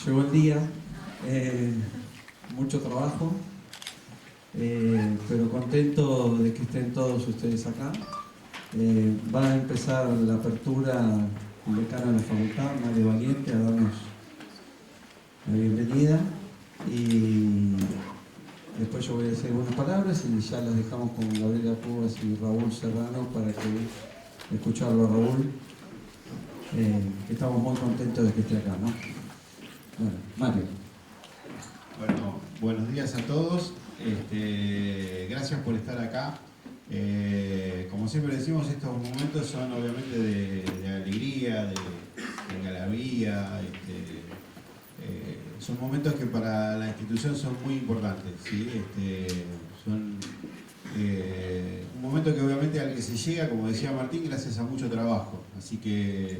llegó el día, mucho trabajo, pero contento de que estén todos ustedes acá. Va a empezar la apertura el decano de la facultad, Mario Valiente, a darnos la bienvenida y después yo voy a decir algunas palabras y ya las dejamos con Gabriela Cubas y Raúl Serrano para que escucharlo a Raúl. Estamos muy contentos de que esté acá, ¿no? Bueno, Mario. Bueno, buenos días a todos. Gracias por estar acá. Como siempre decimos, estos momentos son obviamente de alegría, de algarabía. Son momentos que para la institución son muy importantes, ¿sí? Son un momento que obviamente al que se llega, como decía Martín, gracias a mucho trabajo. Así que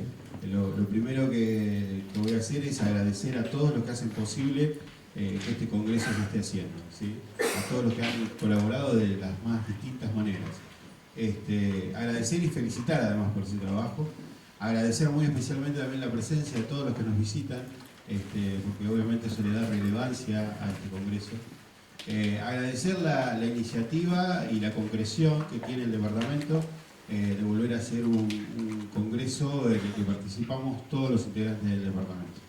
lo primero que voy a hacer es agradecer a todos los que hacen posible que este congreso se esté haciendo, ¿sí? A todos los que han colaborado de las más distintas maneras. Agradecer y felicitar además por ese trabajo. Agradecer muy especialmente también la presencia de todos los que nos visitan, porque obviamente eso le da relevancia a este congreso. Agradecer la iniciativa y la concreción que tiene el departamento de volver a hacer un congreso en el que participamos todos los integrantes del departamento.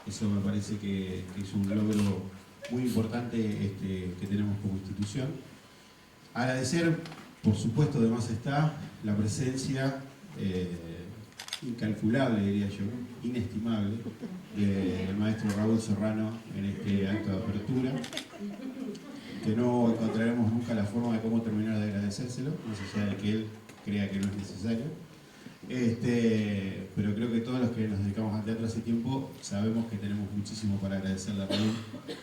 Eso me parece que es un logro muy importante que tenemos como institución. Agradecer, por supuesto, además está la presencia incalculable, diría yo, inestimable, del maestro Raúl Serrano en este acto de apertura, que no encontraremos nunca la forma de cómo terminar de agradecérselo, más allá de que él crea que no es necesario. Pero creo que todos los que nos dedicamos al teatro hace tiempo sabemos que tenemos muchísimo para agradecerle a Raúl,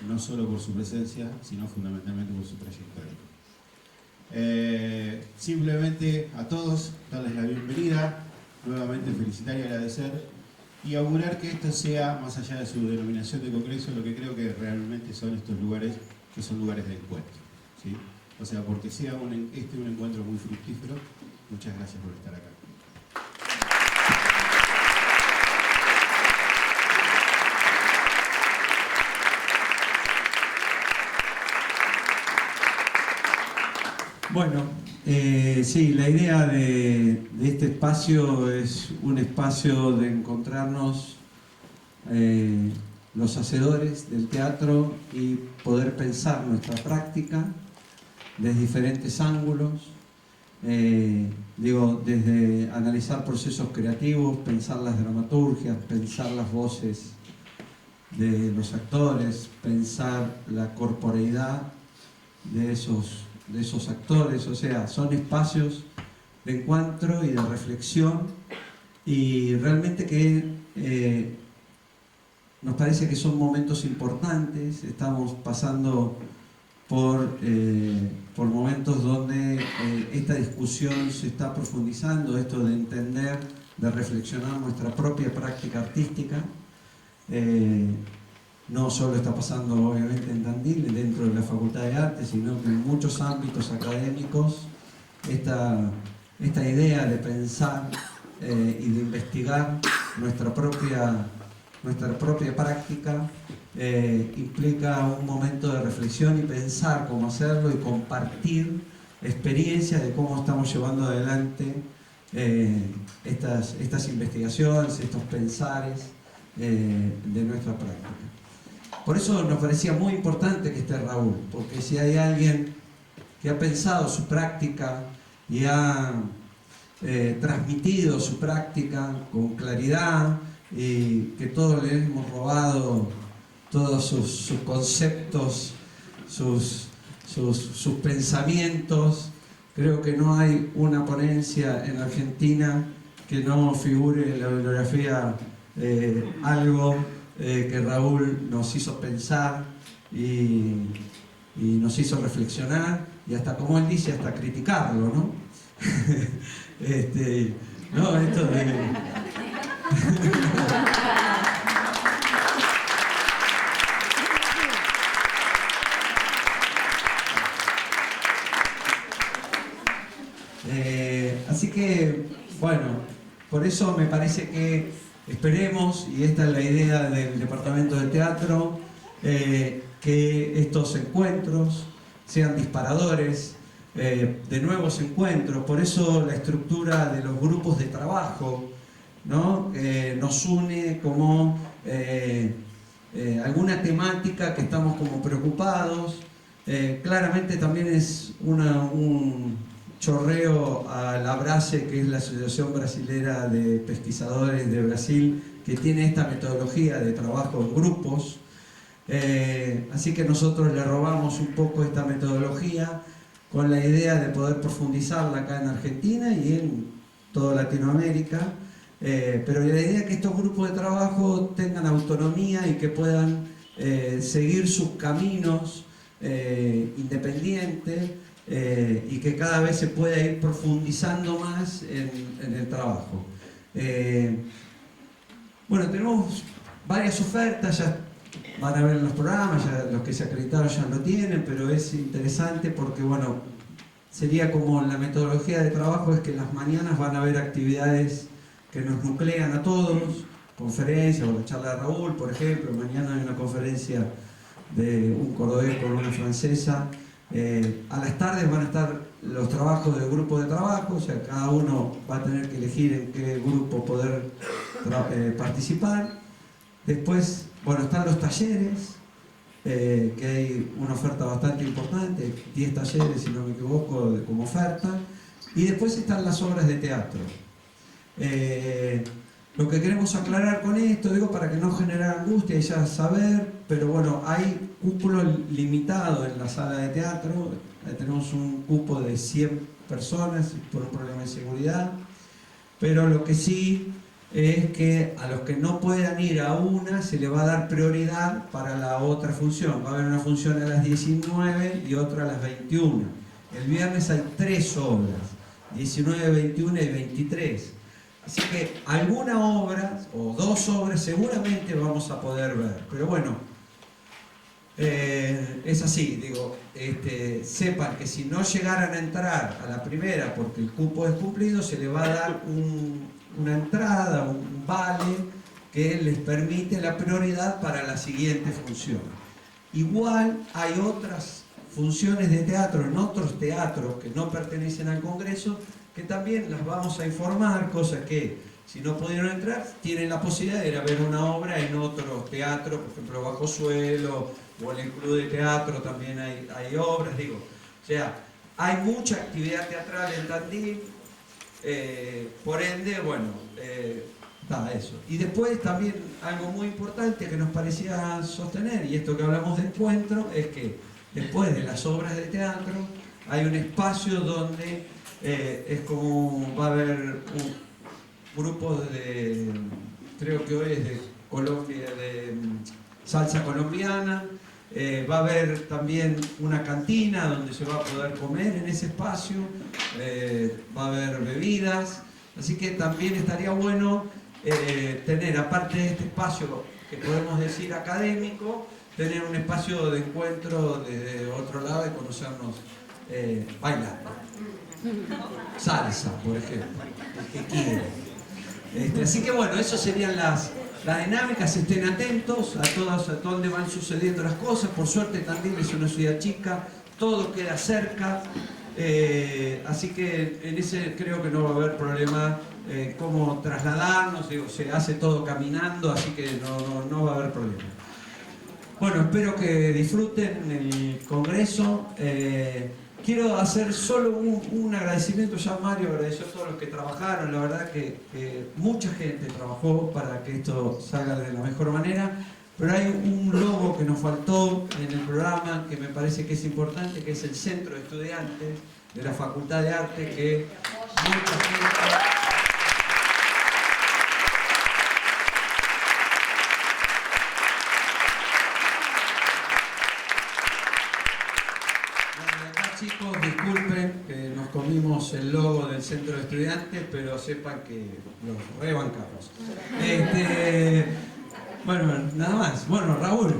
no solo por su presencia, sino fundamentalmente por su trayectoria. Simplemente a todos darles la bienvenida, nuevamente felicitar y agradecer y augurar que esto sea, más allá de su denominación de congreso, lo que creo que realmente son estos lugares, que son lugares de encuentro, ¿sí? O sea, porque sea un encuentro muy fructífero. Muchas gracias por estar acá. Bueno, sí, la idea de este espacio es un espacio de encontrarnos los hacedores del teatro y poder pensar nuestra práctica desde diferentes ángulos. Desde analizar procesos creativos, pensar las dramaturgias, pensar las voces de los actores, pensar la corporeidad de esos actores. O sea, son espacios de encuentro y de reflexión, y realmente que nos parece que son momentos importantes. Estamos pasando por momentos donde esta discusión se está profundizando, esto de entender, de reflexionar nuestra propia práctica artística. No solo está pasando obviamente en Tandil, dentro de la Facultad de Artes, sino que en muchos ámbitos académicos esta idea de pensar y de investigar nuestra propia práctica implica un momento de reflexión y pensar cómo hacerlo y compartir experiencias de cómo estamos llevando adelante estas investigaciones, estos pensares de nuestra práctica. Por eso nos parecía muy importante que esté Raúl, porque si hay alguien que ha pensado su práctica y ha transmitido su práctica con claridad, y que todos le hemos robado todos sus conceptos, sus pensamientos. Creo que no hay una ponencia en Argentina que no figure en la bibliografía algo que Raúl nos hizo pensar y nos hizo reflexionar, y hasta, como él dice, hasta criticarlo, ¿no? No, esto de... Así que, bueno, por eso me parece que esperemos, y esta es la idea del Departamento de Teatro, que estos encuentros sean disparadores de nuevos encuentros. Por eso la estructura de los grupos de trabajo, ¿no? Nos une como alguna temática que estamos como preocupados. Claramente también es un chorreo a la Abrace, que es la Asociación Brasilera de Pesquisadores de Brasil, que tiene esta metodología de trabajo en grupos. Así que nosotros le robamos un poco esta metodología con la idea de poder profundizarla acá en Argentina y en toda Latinoamérica. Pero la idea es que estos grupos de trabajo tengan autonomía y que puedan seguir sus caminos independientes, y que cada vez se pueda ir profundizando más en el trabajo. Bueno, tenemos varias ofertas, ya van a ver en los programas, ya los que se acreditaron ya lo tienen, pero es interesante porque, bueno, sería como la metodología de trabajo es que las mañanas van a haber actividades que nos nuclean a todos, conferencias o la charla de Raúl, por ejemplo. Mañana hay una conferencia de un cordobés con una francesa. A las tardes van a estar los trabajos del grupo de trabajo, o sea, cada uno va a tener que elegir en qué grupo poder participar. Después, bueno, están los talleres, que hay una oferta bastante importante, 10 talleres, si no me equivoco, como oferta. Y después están las obras de teatro. Lo que queremos aclarar con esto, digo, para que no generar angustia y ya saber, pero bueno, hay cúpulo limitado en la sala de teatro. Tenemos un cupo de 100 personas por un problema de seguridad, pero lo que sí es que a los que no puedan ir a una se le va a dar prioridad para la otra función. Va a haber una función a las 19 y otra a las 21. El viernes hay 3 obras, 19, 21 y 23. Así que alguna obra o 2 obras seguramente vamos a poder ver. Pero bueno, es así, digo, sepan que si no llegaran a entrar a la primera porque el cupo es cumplido, se les va a dar una entrada, un vale que les permite la prioridad para la siguiente función. Igual hay otras funciones de teatro en otros teatros que no pertenecen al Congreso, que también las vamos a informar, cosas que si no pudieron entrar tienen la posibilidad de ir a ver una obra en otro teatro, por ejemplo Bajo Suelo o en el Club de Teatro también hay obras, digo, o sea, hay mucha actividad teatral en Tandil, por ende, bueno, está eso. Y después también algo muy importante que nos parecía sostener, y esto que hablamos de encuentro, es que después de las obras de teatro hay un espacio donde es como va a haber un grupo de, creo que hoy es de Colombia, de salsa colombiana. Va a haber también una cantina donde se va a poder comer en ese espacio, va a haber bebidas, así que también estaría bueno tener, aparte de este espacio que podemos decir académico, tener un espacio de encuentro desde otro lado y conocernos bailando. Salsa, por ejemplo, el que quiera. Así que bueno, eso serían las dinámicas. Estén atentos a dónde van sucediendo las cosas. Por suerte también es una ciudad chica, todo queda cerca, así que en ese creo que no va a haber problema cómo trasladarnos, digo, se hace todo caminando, así que no va a haber problema. Bueno, espero que disfruten el Congreso. Quiero hacer solo un agradecimiento. Ya Mario agradeció a todos los que trabajaron. La verdad que mucha gente trabajó para que esto salga de la mejor manera. Pero hay un logo que nos faltó en el programa que me parece que es importante, que es el Centro de Estudiantes de la Facultad de Arte, que mucha gente... Chicos, disculpen que nos comimos el logo del Centro de Estudiantes, pero sepan que los rebancamos. Bueno, nada más. Bueno, Raúl,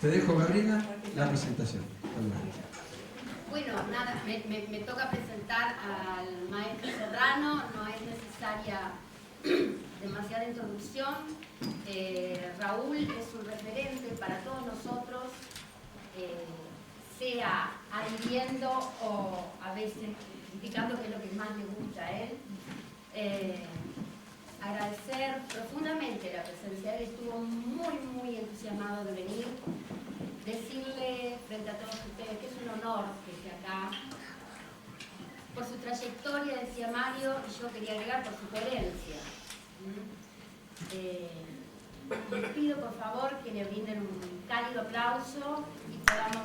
te dejo, Gabriela, la presentación. Bueno, nada, me toca presentar al maestro Serrano. No es necesaria demasiada introducción. Raúl es un referente para todos nosotros, sea adhiriendo o a veces criticando, que es lo que más le gusta a él. Agradecer profundamente la presencia de él, estuvo muy entusiasmado de venir. Decirle frente a todos ustedes que es un honor que esté acá. Por su trayectoria, decía Mario, y yo quería agregar por su coherencia. Les pido por favor que le brinden un cálido aplauso y podamos...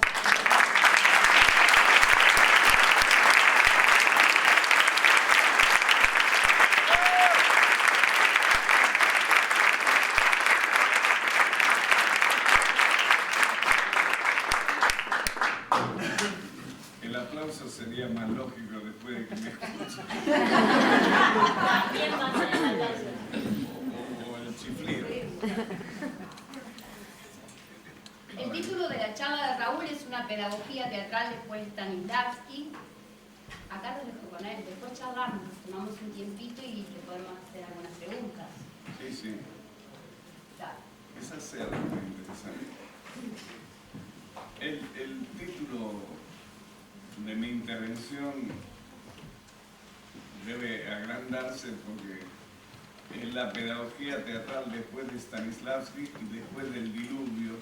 El aplauso sería más lógico después de que me escuchen. También va a ser el aplauso. O el chiflido. El título de la charla de Raúl es Una pedagogía teatral después de Stanislavski. Acá lo dejo con él, después charlamos, tomamos un tiempito y le podemos hacer algunas preguntas. Sí, sí. Claro. Esa sea lo más interesante. El título de mi intervención debe agrandarse porque es la pedagogía teatral después de Stanislavski y después del diluvio,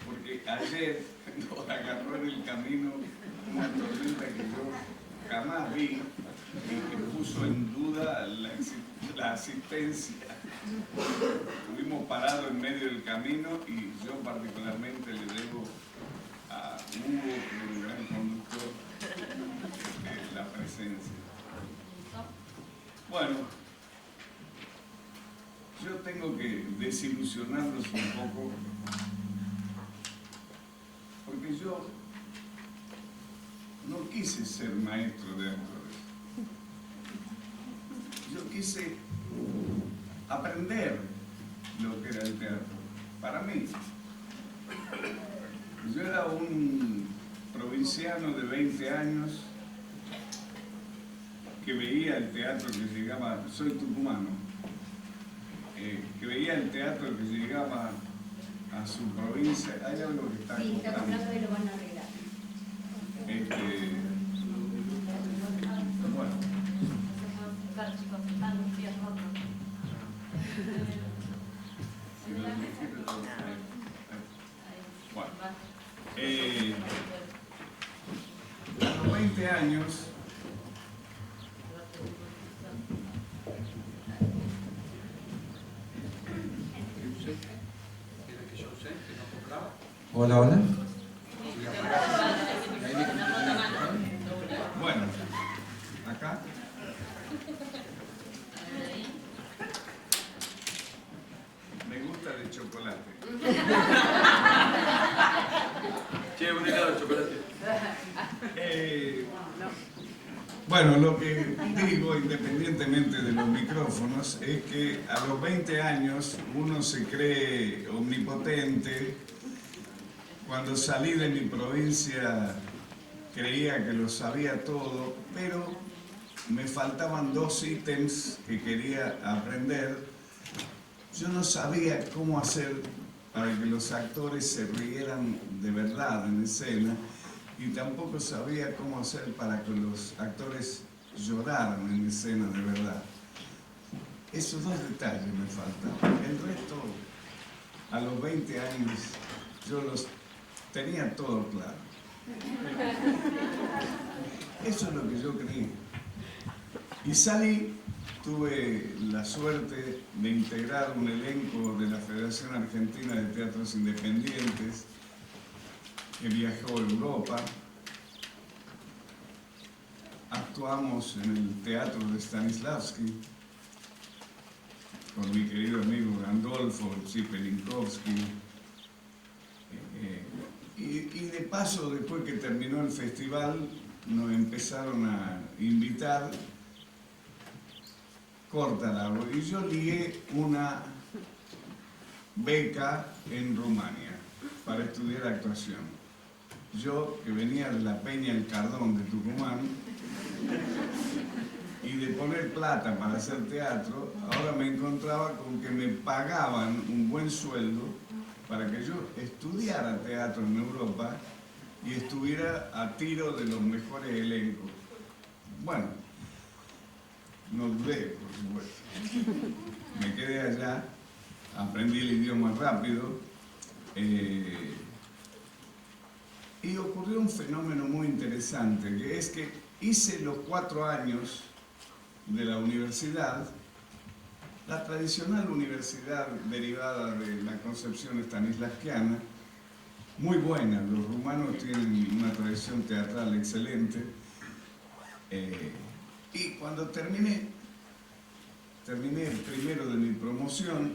porque ayer nos agarró en el camino una tormenta que yo jamás vi y que puso en duda la asistencia. Estuvimos parados en medio del camino y yo particularmente le debo a Hugo, que es un gran conductor, la presencia. Bueno, yo tengo que desilusionarlos un poco, porque yo no quise ser maestro de actores. Yo quise aprender lo que era el teatro. Para mí, yo era un provinciano de 20 años que veía el teatro que llegaba, soy tucumano, que veía el teatro que llegaba a su provincia. Hay algo que está Sí, está cortando. comprando y lo van a arreglar. Bueno, a los 20 años, Hola, hola. bueno, acá, me gusta de chocolate. Che, un helado de chocolate. Bueno, lo que digo, independientemente de los micrófonos, es que a los 20 años uno se cree omnipotente. Cuando salí de mi provincia creía que lo sabía todo, pero me faltaban 2 ítems que quería aprender. Yo no sabía cómo hacer para que los actores se rieran de verdad en escena, y tampoco sabía cómo hacer para que los actores lloraran en escena de verdad. Esos 2 detalles me faltaban. El resto, a los 20 años, yo los tenía todo claro. Eso es lo que yo creí. Y salí, tuve la suerte de integrar un elenco de la Federación Argentina de Teatros Independientes, que viajó a Europa. Actuamos en el teatro de Stanislavski con mi querido amigo Gandolfo Pelinkowski. Y de paso, después que terminó el festival, nos empezaron a invitar, córtala, y yo ligué una beca en Rumania para estudiar actuación. Yo, que venía de la Peña El Cardón de Tucumán, y de poner plata para hacer teatro, ahora me encontraba con que me pagaban un buen sueldo para que yo estudiara teatro en Europa y estuviera a tiro de los mejores elencos. Bueno, no dudé, por supuesto. Me quedé allá, aprendí el idioma rápido, y ocurrió un fenómeno muy interesante, que es que hice los 4 años de la universidad, la tradicional universidad derivada de la concepción stanislavskiana, muy buena. Los rumanos tienen una tradición teatral excelente. Y cuando terminé el primero de mi promoción,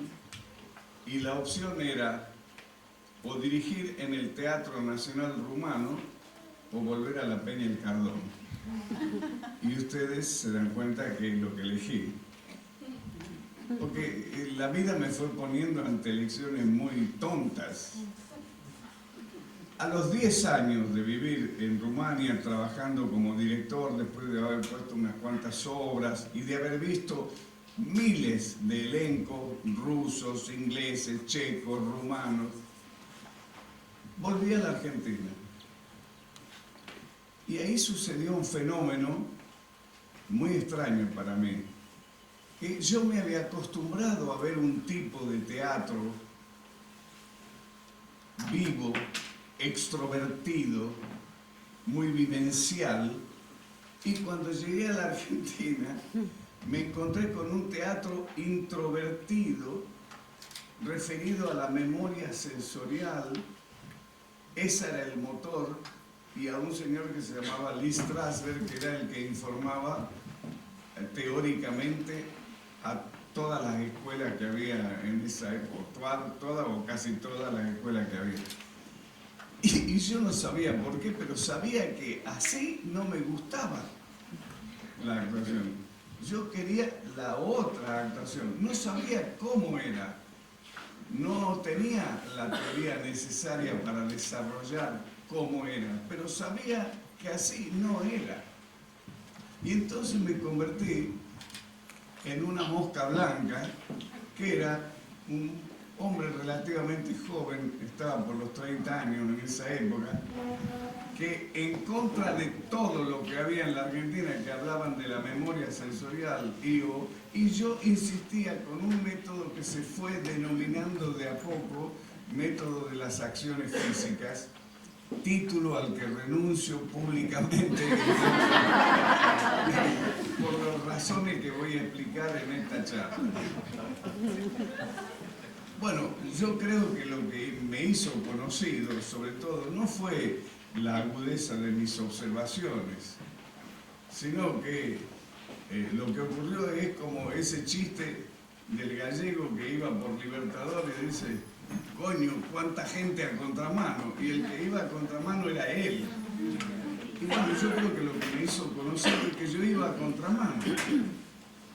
y la opción era o dirigir en el Teatro Nacional Rumano o volver a la Peña El Cardón. Y ustedes se dan cuenta que es lo que elegí. Porque la vida me fue poniendo ante elecciones muy tontas. A los 10 años de vivir en Rumania trabajando como director, después de haber puesto unas cuantas obras y de haber visto miles de elencos rusos, ingleses, checos, rumanos, volví a la Argentina. Y ahí sucedió un fenómeno muy extraño para mí. Que yo me había acostumbrado a ver un tipo de teatro vivo, extrovertido, muy vivencial, y cuando llegué a la Argentina me encontré con un teatro introvertido, referido a la memoria sensorial. Ese era el motor, y a un señor que se llamaba Lee Strasberg, que era el que informaba teóricamente a todas las escuelas que había en esa época, todas o casi todas las escuelas que había. Y yo no sabía por qué, pero sabía que así no me gustaba la actuación. Yo quería la otra actuación, no sabía cómo era. No tenía la teoría necesaria para desarrollar cómo era, pero sabía que así no era. Y entonces me convertí en una mosca blanca, que era un hombre relativamente joven, estaba por los 30 años en esa época, que en contra de todo lo que había en la Argentina, que hablaban de la memoria sensorial, y yo insistía con un método que se fue denominando de a poco método de las acciones físicas, título al que renuncio públicamente por las razones que voy a explicar en esta charla. Bueno, yo creo que lo que me hizo conocido, sobre todo, no fue la agudeza de mis observaciones, sino que lo que ocurrió es como ese chiste del gallego que iba por Libertador y dice: coño, cuánta gente a contramano, y el que iba a contramano era él. Y bueno, yo creo que lo que me hizo conocer es que yo iba a contramano.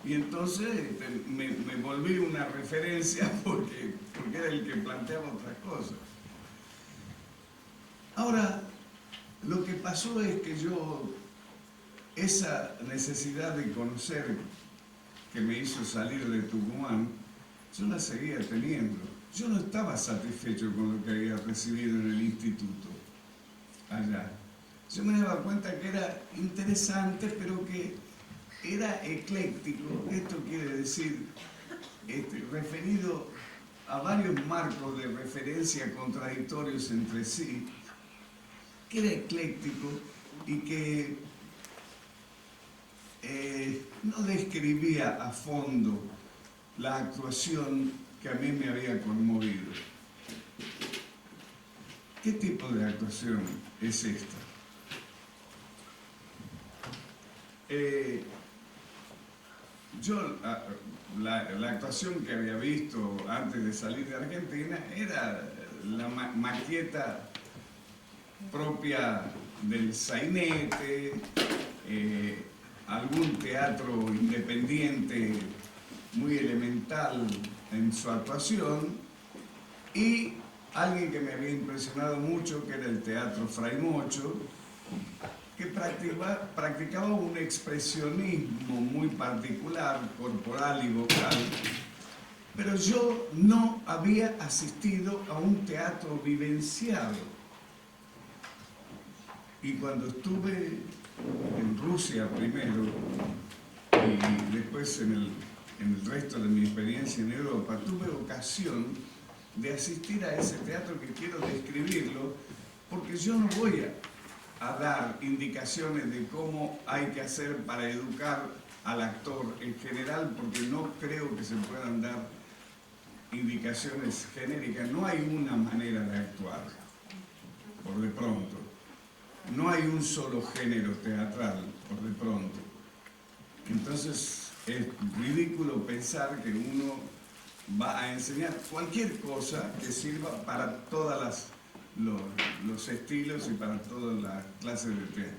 Y entonces me volví una referencia porque era el que planteaba otras cosas. Ahora, lo que pasó es que yo, esa necesidad de conocer que me hizo salir de Tucumán, yo la seguía teniendo. Yo no estaba satisfecho con lo que había recibido en el instituto allá. Yo me daba cuenta que era interesante, pero que era ecléctico. Esto quiere decir referido a varios marcos de referencia contradictorios entre sí, que era ecléctico y que no describía a fondo la actuación que a mí me había conmovido. ¿Qué tipo de actuación es esta? Yo, la actuación que había visto antes de salir de Argentina era la maqueta propia del sainete, algún teatro independiente muy elemental en su actuación, y alguien que me había impresionado mucho, que era el Teatro Fray Mocho, que practicaba un expresionismo muy particular, corporal y vocal, pero yo no había asistido a un teatro vivenciado. Y cuando estuve en Rusia primero y después en el resto de mi experiencia en Europa, tuve ocasión de asistir a ese teatro que quiero describirlo, porque yo no voy a dar indicaciones de cómo hay que hacer para educar al actor en general, porque no creo que se puedan dar indicaciones genéricas. No hay una manera de actuar, por de pronto. No hay un solo género teatral, por de pronto. Entonces es ridículo pensar que uno va a enseñar cualquier cosa que sirva para todos los estilos y para todas las clases de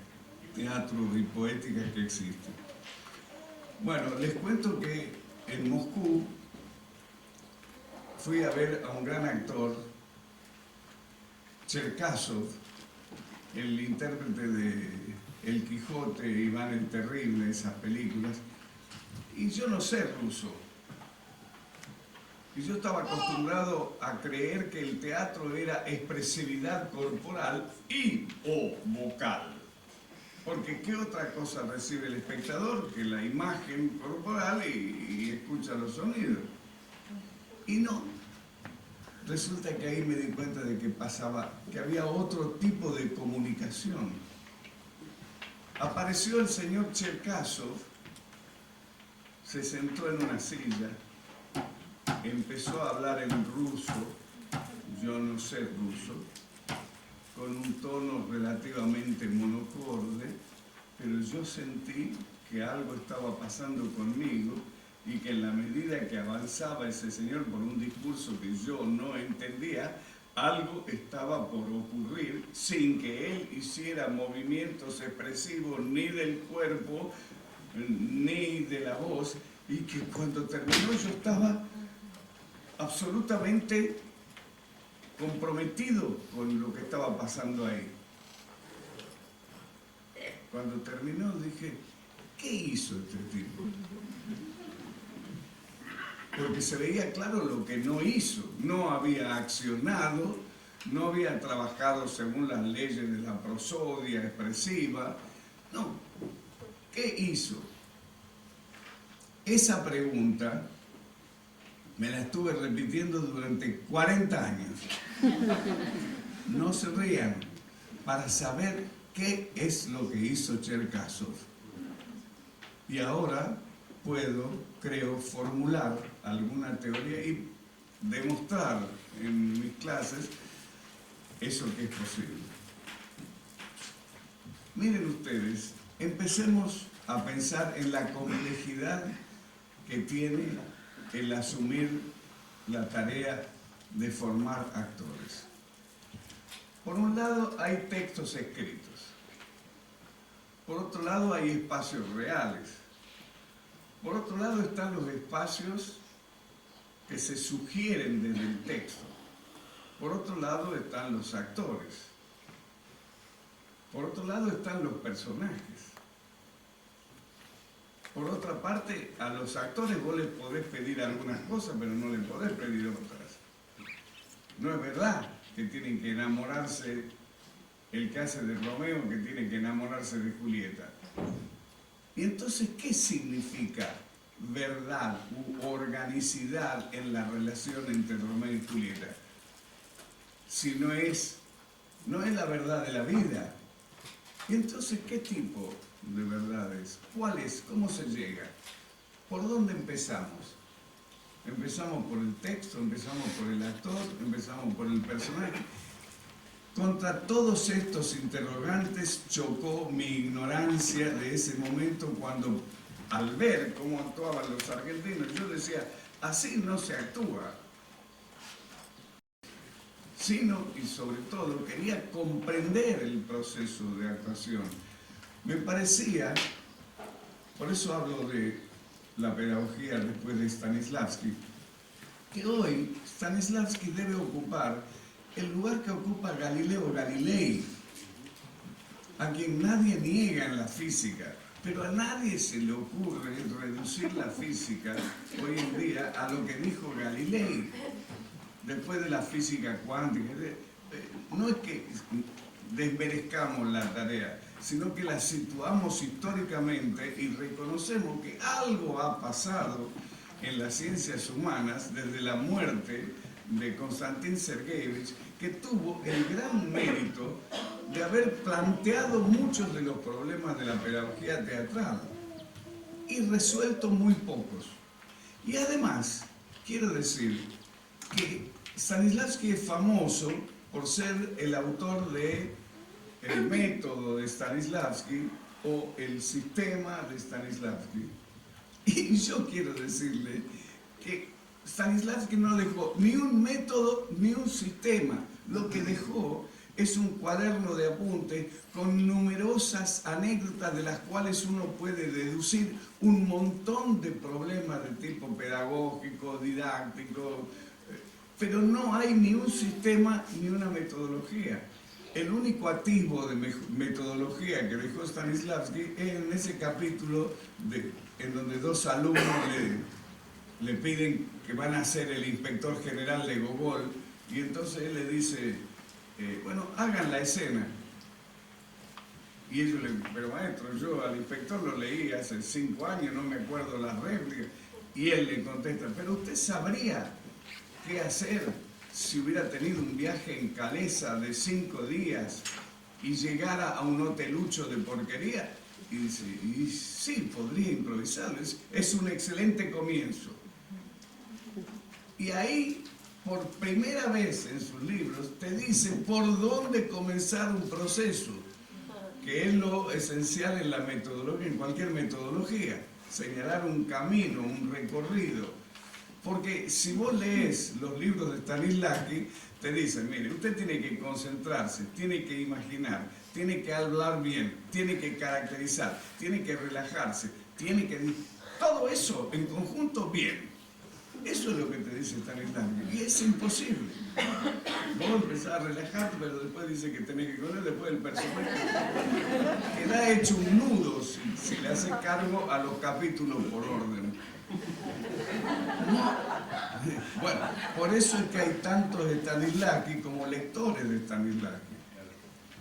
teatro y poéticas que existen. Bueno, les cuento que en Moscú fui a ver a un gran actor, Cherkasov, el intérprete de El Quijote, Iván el Terrible, esas películas, y yo no sé ruso. Y yo estaba acostumbrado a creer que el teatro era expresividad corporal y o vocal. Porque ¿qué otra cosa recibe el espectador que la imagen corporal y escucha los sonidos? Y no. Resulta que ahí me di cuenta de que había otro tipo de comunicación. Apareció el señor Cherkasov, se sentó en una silla, empezó a hablar en ruso, yo no sé ruso, con un tono relativamente monocorde, pero yo sentí que algo estaba pasando conmigo y que en la medida que avanzaba ese señor por un discurso que yo no entendía, algo estaba por ocurrir sin que él hiciera movimientos expresivos ni del cuerpo ni de la voz, y que cuando terminó yo estaba absolutamente comprometido con lo que estaba pasando ahí. Cuando terminó dije, ¿qué hizo este tipo? Porque se veía claro lo que no hizo. No había accionado, no había trabajado según las leyes de la prosodia expresiva. No. ¿Qué hizo? Esa pregunta me la estuve repitiendo durante 40 años. No se rían, para saber qué es lo que hizo Cherkasov. Y ahora puedo, creo, formular alguna teoría y demostrar en mis clases eso que es posible. Miren ustedes, empecemos a pensar en la complejidad que tiene el asumir la tarea de formar actores. Por un lado hay textos escritos, por otro lado hay espacios reales, por otro lado están los espacios que se sugieren desde el texto, por otro lado están los actores, por otro lado están los personajes. Por otra parte, a los actores vos les podés pedir algunas cosas, pero no les podés pedir otras. No es verdad que tienen que enamorarse, el que hace de Romeo, que tiene que enamorarse de Julieta. Y entonces, ¿qué significa verdad u organicidad en la relación entre Romeo y Julieta? Si no es la verdad de la vida. Y entonces, ¿qué tipo de verdades? ¿Cuál es? ¿Cómo se llega? ¿Por dónde empezamos? ¿Empezamos por el texto? ¿Empezamos por el actor? ¿Empezamos por el personaje? Contra todos estos interrogantes chocó mi ignorancia de ese momento cuando, al ver cómo actuaban los argentinos, yo decía, así no se actúa. Sino, y sobre todo, quería comprender el proceso de actuación. Me parecía, por eso hablo de la pedagogía después de Stanislavski, que hoy Stanislavski debe ocupar el lugar que ocupa Galileo Galilei. a quien nadie niega en la física, pero a nadie se le ocurre reducir la física hoy en día a lo que dijo Galilei después de la física cuántica. No es que desmerezcamos la tarea, sino que la situamos históricamente y reconocemos que algo ha pasado en las ciencias humanas desde la muerte de Konstantin Sergeyevich, que tuvo el gran mérito de haber planteado muchos de los problemas de la pedagogía teatral y resuelto muy pocos. Y además, quiero decir que Stanislavski es famoso por ser el autor de el método de Stanislavski o el sistema de Stanislavski. Y yo quiero decirle que Stanislavski no dejó ni un método ni un sistema. Lo que dejó es un cuaderno de apuntes con numerosas anécdotas de las cuales uno puede deducir un montón de problemas de tipo pedagógico, didáctico, pero no hay ni un sistema ni una metodología. El único atisbo de metodología que dejó Stanislavski es en ese capítulo en donde dos alumnos le piden que van a ser el inspector general de Gogol, y entonces él le dice, bueno, hagan la escena. Y ellos le dicen, pero maestro, yo al inspector lo leí hace 5 años, no me acuerdo las réplicas. Y él le contesta, pero usted sabría qué hacer si hubiera tenido un viaje en Calesa de 5 días y llegara a un hotelucho de porquería. Y dice, y sí, podría improvisarlo, es un excelente comienzo. Y ahí, por primera vez en sus libros, te dice por dónde comenzar un proceso, que es lo esencial en la metodología, en cualquier metodología, señalar un camino, un recorrido. Porque si vos lees los libros de Stanislavski, te dicen, mire, usted tiene que concentrarse, tiene que imaginar, tiene que hablar bien, tiene que caracterizar, tiene que relajarse, tiene que... Todo eso en conjunto bien. Eso es lo que te dice Stanislavski. Y es imposible. Vos empezás a relajarte, pero después dice que tenés que correr, después el personaje queda hecho un nudo si le haces cargo a los capítulos por orden. No. Bueno, por eso es que hay tantos Stanislavski como lectores de Stanislavski,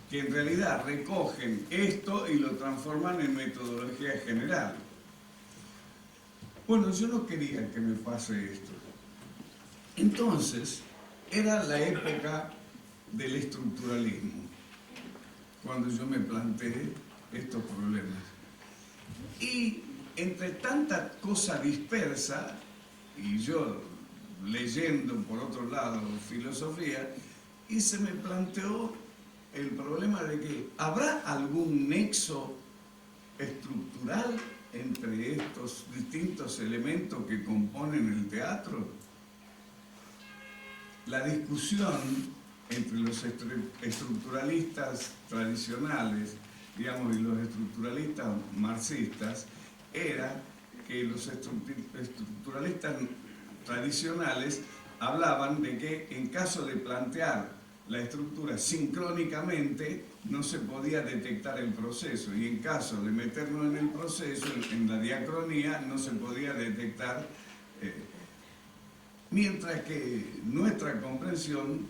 que en realidad recogen esto y lo transforman en metodología general. Bueno, yo no quería que me pase esto. Entonces, era la época del estructuralismo, cuando yo me planteé estos problemas. Y entre tanta cosa dispersa, y yo leyendo por otro lado filosofía, y se me planteó el problema de que ¿habrá algún nexo estructural entre estos distintos elementos que componen el teatro? La discusión entre los estructuralistas tradicionales, digamos, y los estructuralistas marxistas, era que los estructuralistas tradicionales hablaban de que en caso de plantear la estructura sincrónicamente no se podía detectar el proceso, y en caso de meternos en el proceso, en la diacronía, no se podía detectar, mientras que nuestra comprensión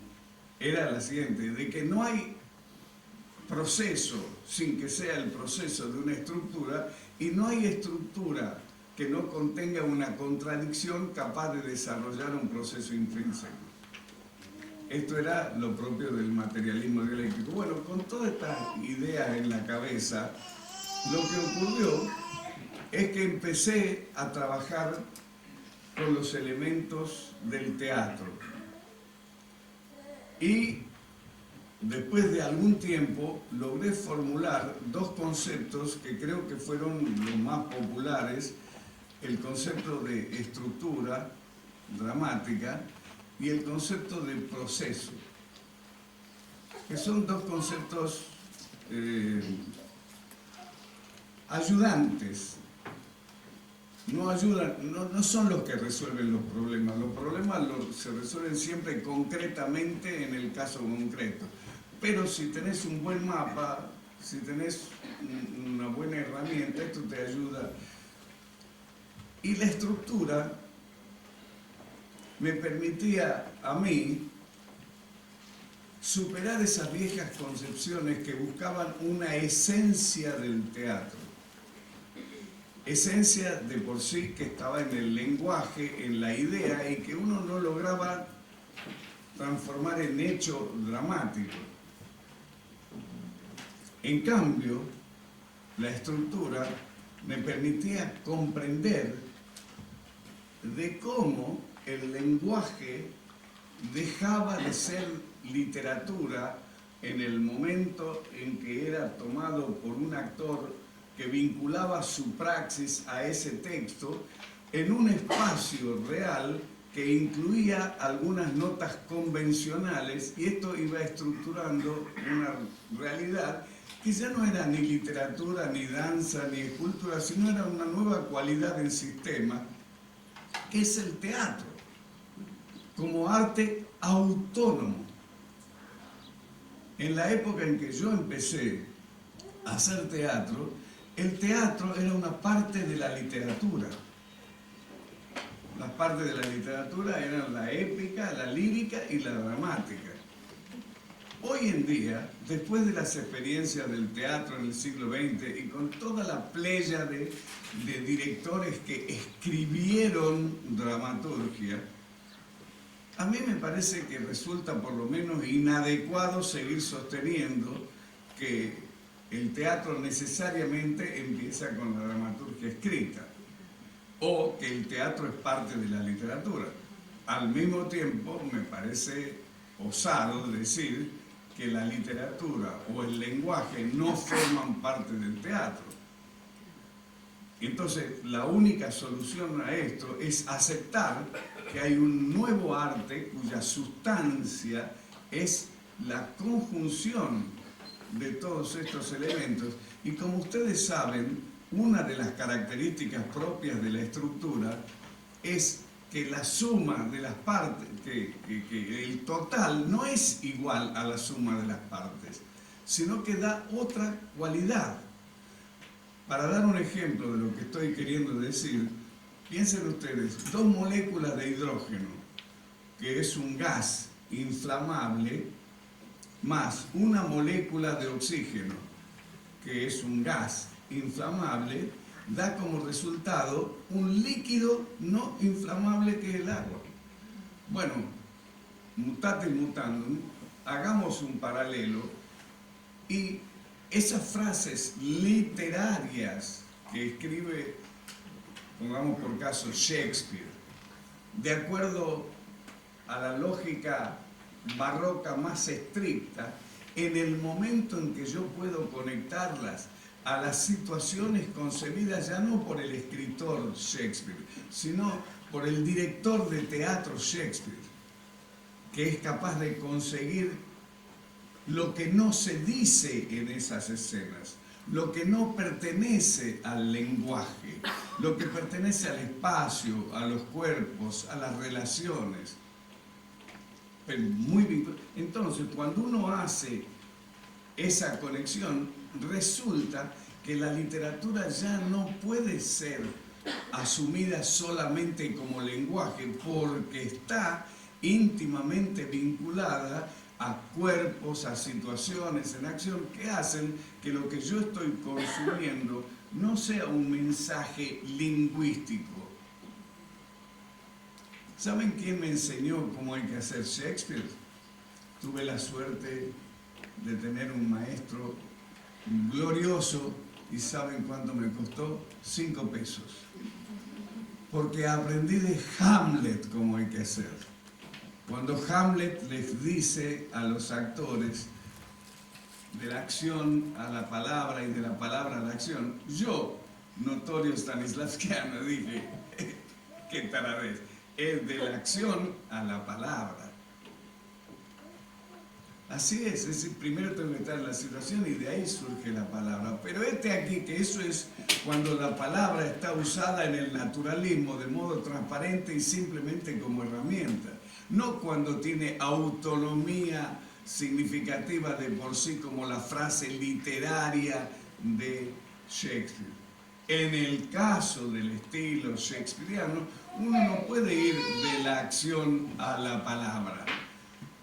era la siguiente, de que no hay proceso sin que sea el proceso de una estructura, y no hay estructura que no contenga una contradicción capaz de desarrollar un proceso intrínseco. Esto era lo propio del materialismo dialéctico. Bueno, con todas estas ideas en la cabeza, lo que ocurrió es que empecé a trabajar con los elementos del teatro. Y después de algún tiempo logré formular dos conceptos que creo que fueron los más populares: el concepto de estructura dramática y el concepto de proceso, que son dos conceptos ayudantes. No ayudan, no son los que resuelven los problemas. Los problemas se resuelven siempre concretamente en el caso concreto. Pero si tenés un buen mapa, Si tenés una buena herramienta, esto te ayuda. Y la estructura me permitía a mí superar esas viejas concepciones que buscaban una esencia del teatro. Esencia de por sí que estaba en el lenguaje, en la idea, y que uno no lograba transformar en hecho dramático. En cambio, la estructura me permitía comprender de cómo el lenguaje dejaba de ser literatura en el momento en que era tomado por un actor que vinculaba su praxis a ese texto en un espacio real que incluía algunas notas convencionales, y esto iba estructurando una realidad que ya no era ni literatura, ni danza, ni escultura, sino era una nueva cualidad del sistema, que es el teatro, como arte autónomo. En la época en que yo empecé a hacer teatro, el teatro era una parte de la literatura. Las partes de la literatura eran la épica, la lírica y la dramática. Hoy en día, después de las experiencias del teatro en el siglo XX y con toda la playa de directores que escribieron dramaturgia, a mí me parece que resulta por lo menos inadecuado seguir sosteniendo que el teatro necesariamente empieza con la dramaturgia escrita o que el teatro es parte de la literatura. Al mismo tiempo, me parece osado decir que la literatura o el lenguaje no forman parte del teatro. Entonces, la única solución a esto es aceptar que hay un nuevo arte cuya sustancia es la conjunción de todos estos elementos. Y como ustedes saben, una de las características propias de la estructura es que la suma de las partes, que el total no es igual a la suma de las partes, sino que da otra cualidad. Para dar un ejemplo de lo que estoy queriendo decir, piensen ustedes, dos moléculas de hidrógeno, que es un gas inflamable, más una molécula de oxígeno, que es un gas inflamable, da como resultado un líquido no inflamable que es el agua. Bueno, mutatis mutandum, hagamos un paralelo y esas frases literarias que escribe, pongamos por caso, Shakespeare, de acuerdo a la lógica barroca más estricta, en el momento en que yo puedo conectarlas a las situaciones concebidas ya no por el escritor Shakespeare, sino por el director de teatro Shakespeare, que es capaz de conseguir lo que no se dice en esas escenas, lo que no pertenece al lenguaje, lo que pertenece al espacio, a los cuerpos, a las relaciones. Pero entonces, cuando uno hace esa conexión, resulta que la literatura ya no puede ser asumida solamente como lenguaje, porque está íntimamente vinculada a cuerpos, a situaciones en acción que hacen que lo que yo estoy consumiendo no sea un mensaje lingüístico. ¿Saben quién me enseñó cómo hay que hacer Shakespeare? Tuve la suerte de tener un maestro glorioso, y ¿saben cuánto me costó? 5 pesos. Porque aprendí de Hamlet cómo hay que hacer. Cuando Hamlet les dice a los actores de la acción a la palabra y de la palabra a la acción, yo, notorio stanislavskiano, dije, qué taradez, es de la acción a la palabra. Así es decir, primero tengo que estar en la situación y de ahí surge la palabra. Pero aquí que eso es cuando la palabra está usada en el naturalismo de modo transparente y simplemente como herramienta. No cuando tiene autonomía significativa de por sí como la frase literaria de Shakespeare. En el caso del estilo shakespeariano, uno no puede ir de la acción a la palabra,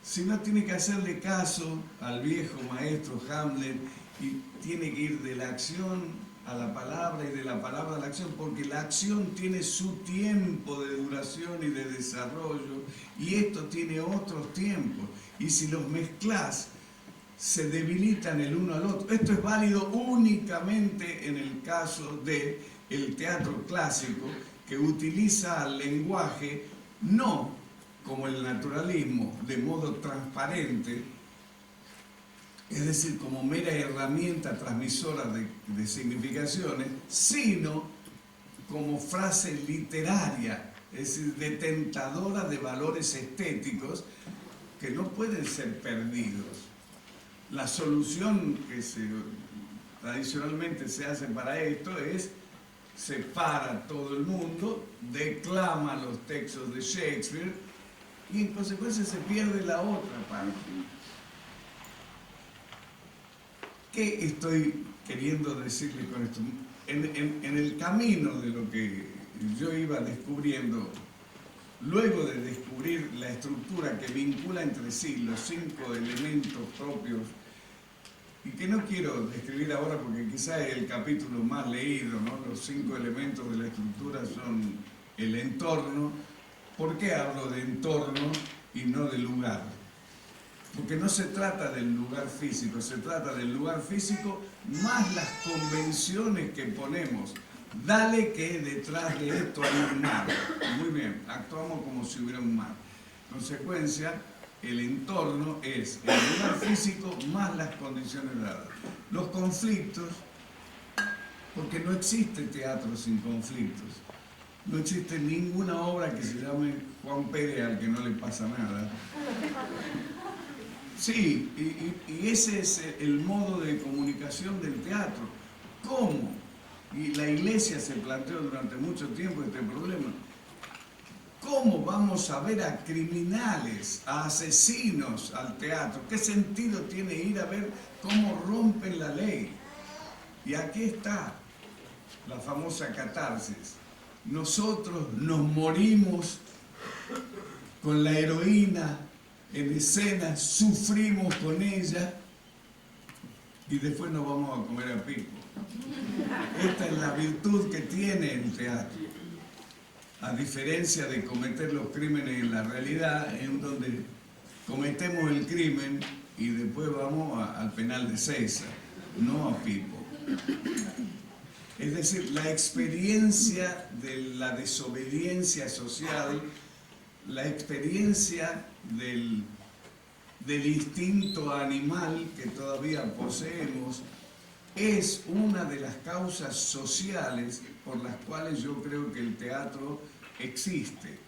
sino tiene que hacerle caso al viejo maestro Hamlet y tiene que ir de la acción a la palabra y de la palabra a la acción, porque la acción tiene su tiempo de duración y de desarrollo y esto tiene otros tiempos, y si los mezclas se debilitan el uno al otro. Esto es válido únicamente en el caso del teatro clásico, que utiliza el lenguaje no como el naturalismo, de modo transparente, es decir, como mera herramienta transmisora de significaciones, sino como frase literaria, es decir, detentadora de valores estéticos que no pueden ser perdidos. La solución que tradicionalmente se hace para esto es: separa a todo el mundo, declama los textos de Shakespeare y en consecuencia se pierde la otra parte. ¿Qué estoy queriendo decirle con esto? En el camino de lo que yo iba descubriendo, luego de descubrir la estructura que vincula entre sí los 5 elementos propios, y que no quiero describir ahora porque quizá es el capítulo más leído, ¿no? Los 5 elementos de la estructura son el entorno. ¿Por qué hablo de entorno y no de lugar? Porque no se trata del lugar físico, se trata del lugar físico más las convenciones que ponemos. Dale que detrás de esto hay un mar. Muy bien, actuamos como si hubiera un mar. Consecuencia, el entorno es el lugar físico más las condiciones dadas. Los conflictos, porque no existe teatro sin conflictos. No existe ninguna obra que se llame Juan Pérez al que no le pasa nada. Sí, y ese es el modo de comunicación del teatro. ¿Cómo? Y la Iglesia se planteó durante mucho tiempo este problema. ¿Cómo vamos a ver a criminales, a asesinos al teatro? ¿Qué sentido tiene ir a ver cómo rompen la ley? Y aquí está la famosa catarsis. Nosotros nos morimos con la heroína en escena, sufrimos con ella y después nos vamos a comer a pico. Esta es la virtud que tiene el teatro, a diferencia de cometer los crímenes en la realidad, en donde cometemos el crimen y después vamos al penal de César, no a pipo. Es decir, la experiencia de la desobediencia social, la experiencia del instinto animal que todavía poseemos, es una de las causas sociales por las cuales yo creo que el teatro existe,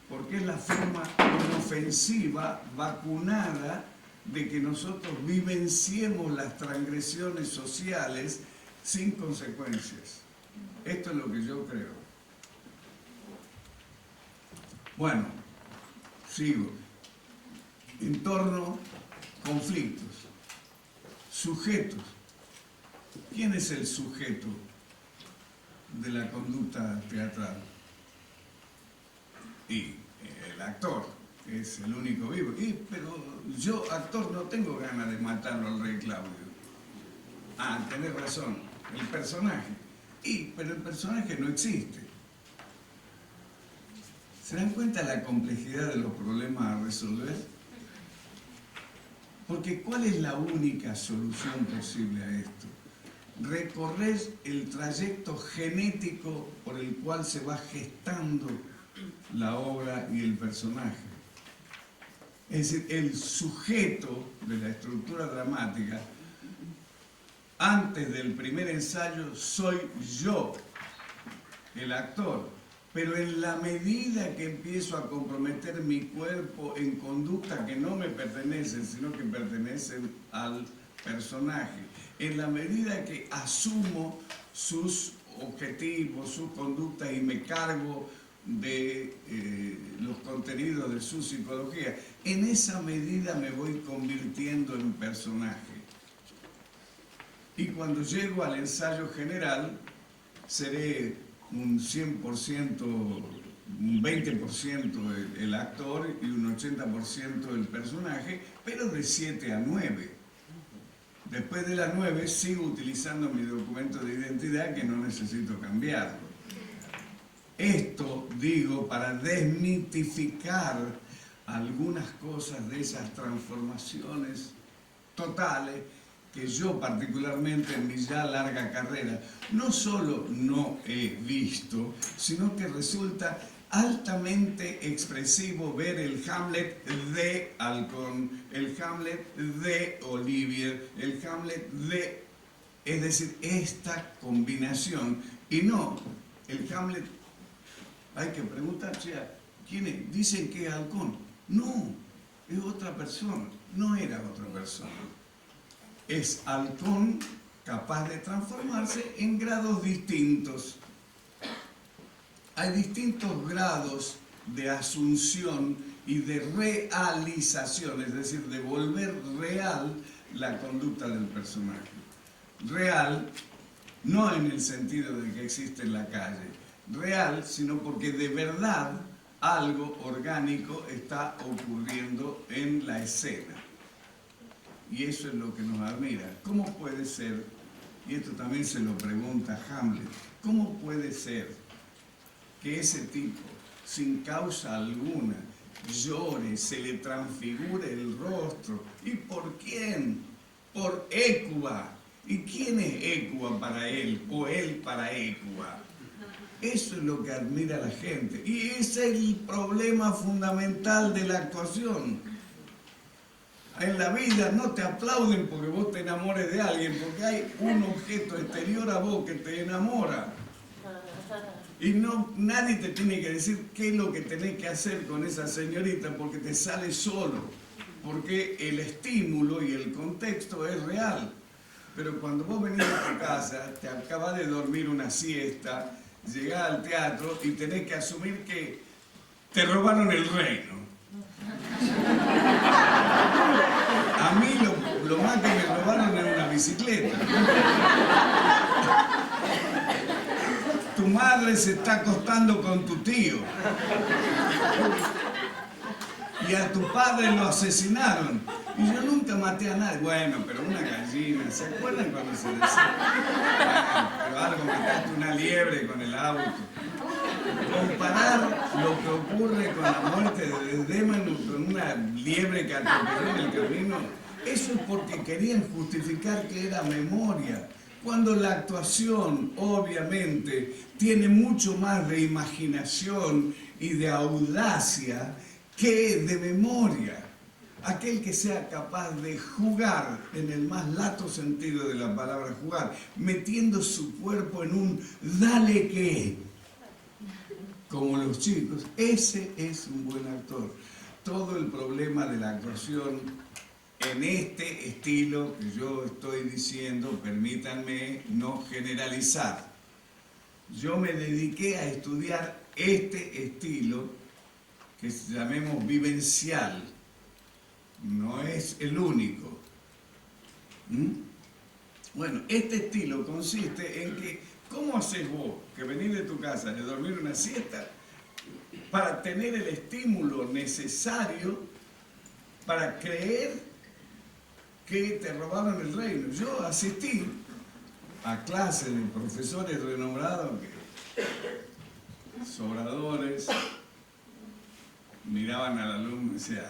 porque es la forma inofensiva, vacunada, de que nosotros vivenciemos las transgresiones sociales sin consecuencias. Esto es lo que yo creo. Bueno, sigo. Entorno, conflictos, sujetos. ¿Quién es el sujeto de la conducta teatral? Y el actor, que es el único vivo. Pero yo, actor, no tengo ganas de matarlo al rey Claudio. Ah, tenés razón, el personaje. Pero el personaje no existe. ¿Se dan cuenta de la complejidad de los problemas a resolver? Porque ¿cuál es la única solución posible a esto? Recorrer el trayecto genético por el cual se va gestando la obra y el personaje. Es decir, el sujeto de la estructura dramática, antes del primer ensayo, soy yo, el actor. Pero en la medida que empiezo a comprometer mi cuerpo en conductas que no me pertenecen, sino que pertenecen al personaje, en la medida que asumo sus objetivos, sus conductas y me cargo de los contenidos de su psicología. En esa medida me voy convirtiendo en personaje. Y cuando llego al ensayo general, seré un 100%, un 20% el actor y un 80% el personaje, pero de 7 a 9. Después de las 9 sigo utilizando mi documento de identidad que no necesito cambiarlo. Esto digo para desmitificar algunas cosas de esas transformaciones totales que yo particularmente en mi ya larga carrera no solo no he visto, sino que resulta altamente expresivo ver el Hamlet de Halcón, el Hamlet de Olivier, el Hamlet de... Es decir, esta combinación, y no el Hamlet... Hay que preguntar, ¿quién es? Dicen que es Halcón. No, es otra persona, no era otra persona. Es Halcón capaz de transformarse en grados distintos. Hay distintos grados de asunción y de realización, es decir, de volver real la conducta del personaje. Real, no en el sentido de que existe en la calle, real, sino porque de verdad algo orgánico está ocurriendo en la escena. Y eso es lo que nos admira. ¿Cómo puede ser, y esto también se lo pregunta Hamlet, cómo puede ser que ese tipo, sin causa alguna, llore, se le transfigure el rostro? ¿Y por quién? Por Hécuba. ¿Y quién es Hécuba para él? O él para Hécuba. Eso es lo que admira la gente. Y ese es el problema fundamental de la actuación. En la vida no te aplauden porque vos te enamores de alguien, porque hay un objeto exterior a vos que te enamora. Y nadie te tiene que decir qué es lo que tenés que hacer con esa señorita porque te sale solo, porque el estímulo y el contexto es real. Pero cuando vos venís a tu casa, te acabas de dormir una siesta, llegás al teatro y tenés que asumir que te robaron el reino. A mí lo más que me robaron era una bicicleta. Tu madre se está acostando con tu tío. Y a tu padre lo asesinaron. Y yo nunca maté a nadie. Bueno, pero una gallina. ¿Se acuerdan cuando se decía? Bueno, pero algo, mataste una liebre con el auto. Comparar lo que ocurre con la muerte de Desdémona con una liebre que atropelló en el camino, eso es porque querían justificar que era memoria. Cuando la actuación, obviamente, tiene mucho más de imaginación y de audacia que de memoria. Aquel que sea capaz de jugar, en el más lato sentido de la palabra jugar, metiendo su cuerpo en un dale que, como los chicos, ese es un buen actor. Todo el problema de la actuación en este estilo que yo estoy diciendo, permítanme no generalizar. Yo me dediqué a estudiar este estilo que llamemos vivencial. No es el único. Bueno, este estilo consiste en que, ¿cómo haces vos que venís de tu casa de dormir una siesta para tener el estímulo necesario para creer que te robaron el reino? Yo asistí a clases de profesores renombrados que, sobradores, miraban al alumno y decían,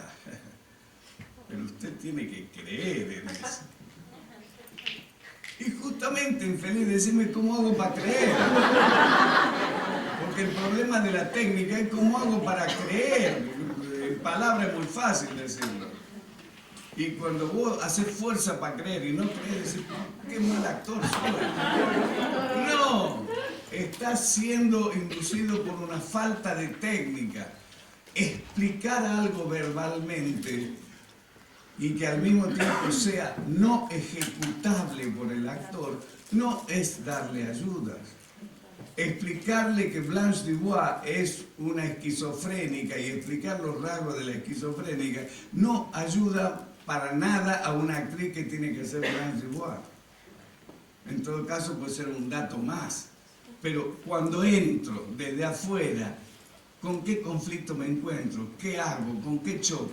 pero usted tiene que creer en eso. Y justamente infeliz, decime cómo hago para creer. Porque el problema de la técnica es cómo hago para creer. En palabras es muy fácil decirlo. Y cuando vos haces fuerza para creer y no crees, decís, qué mal actor soy. No, estás siendo inducido por una falta de técnica. Explicar algo verbalmente y que al mismo tiempo sea no ejecutable por el actor, no es darle ayudas. explicarle que Blanche Dubois es una esquizofrénica y explicar los rasgos de la esquizofrénica no ayuda para nada a una actriz que tiene que ser Blanche Dubois. En todo caso puede ser un dato más. Pero cuando entro desde afuera, ¿con qué conflicto me encuentro? ¿Qué hago? ¿Con qué choco?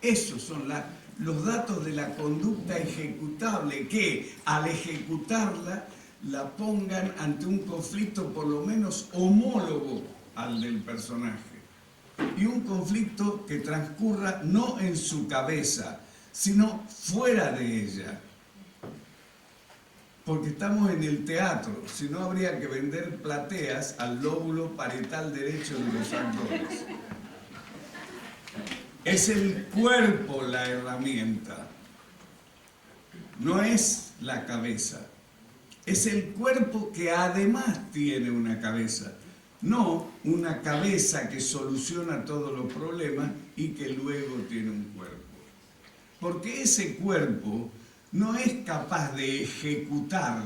Esos son los datos de la conducta ejecutable que al ejecutarla la pongan ante un conflicto por lo menos homólogo al del personaje. Y un conflicto que transcurra no en su cabeza, sino fuera de ella. Porque estamos en el teatro, si no habría que vender plateas al lóbulo parietal derecho de los actores. Es el cuerpo la herramienta, no es la cabeza. Es el cuerpo que además tiene una cabeza, no una cabeza que soluciona todos los problemas y que luego tiene un cuerpo. Porque ese cuerpo no es capaz de ejecutar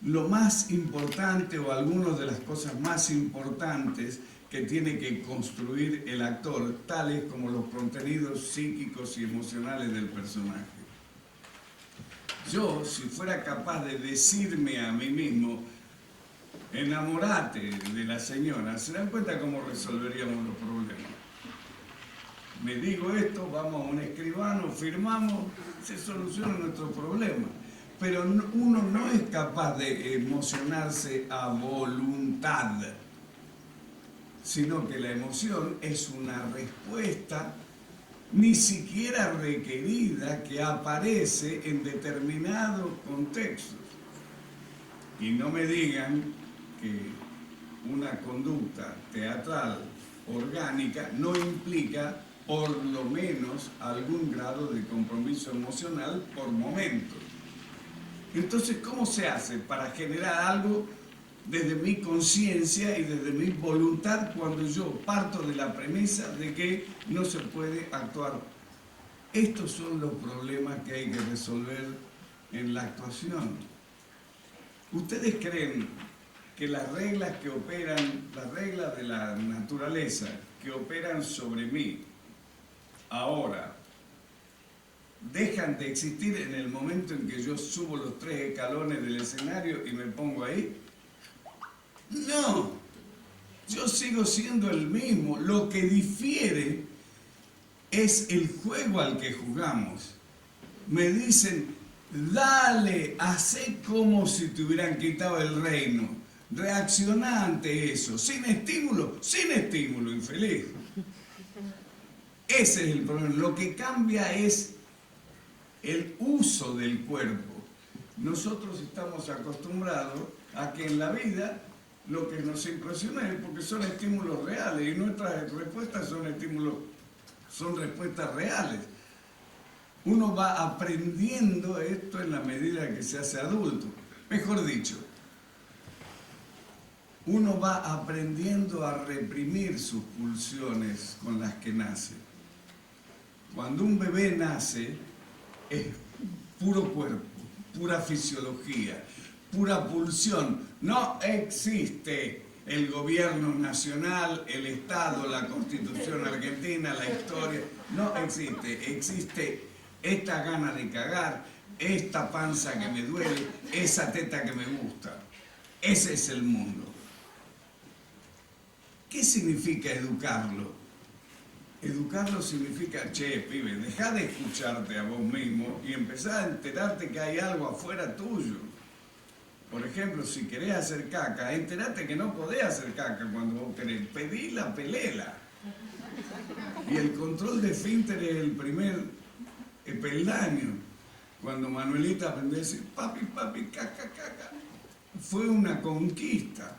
lo más importante o algunas de las cosas más importantes que tiene que construir el actor, tales como los contenidos psíquicos y emocionales del personaje. Yo, si fuera capaz de decirme a mí mismo, enamorate de la señora, ¿se dan cuenta cómo resolveríamos los problemas? Me digo esto, vamos a un escribano, firmamos, se soluciona nuestro problema. Pero uno no es capaz de emocionarse a voluntad, sino que la emoción es una respuesta ni siquiera requerida que aparece en determinados contextos. Y no me digan que una conducta teatral orgánica no implica por lo menos algún grado de compromiso emocional por momentos. Entonces, ¿cómo se hace para generar algo desde mi conciencia y desde mi voluntad cuando yo parto de la premisa de que no se puede actuar? Estos son los problemas que hay que resolver en la actuación. ¿Ustedes creen que las reglas que operan, las reglas de la naturaleza que operan sobre mí ahora, dejan de existir en el momento en que yo subo los 3 escalones del escenario y me pongo ahí? No, yo sigo siendo el mismo. Lo que difiere es el juego al que jugamos. Me dicen, dale, hacé como si te hubieran quitado el reino. Reacciona ante eso, sin estímulo, infeliz. Ese es el problema. Lo que cambia es el uso del cuerpo. Nosotros estamos acostumbrados a que en la vida lo que nos impresiona es porque son estímulos reales y nuestras respuestas son respuestas reales. Uno va aprendiendo esto en la medida que se hace adulto. Mejor dicho, uno va aprendiendo a reprimir sus pulsiones con las que nace. Cuando un bebé nace, es puro cuerpo, pura fisiología, pura pulsión. No existe el gobierno nacional, el Estado, la Constitución argentina, la historia. No existe. Existe esta gana de cagar, esta panza que me duele, esa teta que me gusta. Ese es el mundo. ¿Qué significa educarlo? Educarlo significa, che, pibe, dejá de escucharte a vos mismo y empezá a enterarte que hay algo afuera tuyo. Por ejemplo, si querés hacer caca, enterate que no podés hacer caca cuando vos querés. Pedila, pelela. Y el control de esfínter es el primer peldaño. Cuando Manuelita aprendió a decir, papi, papi, caca, caca, fue una conquista.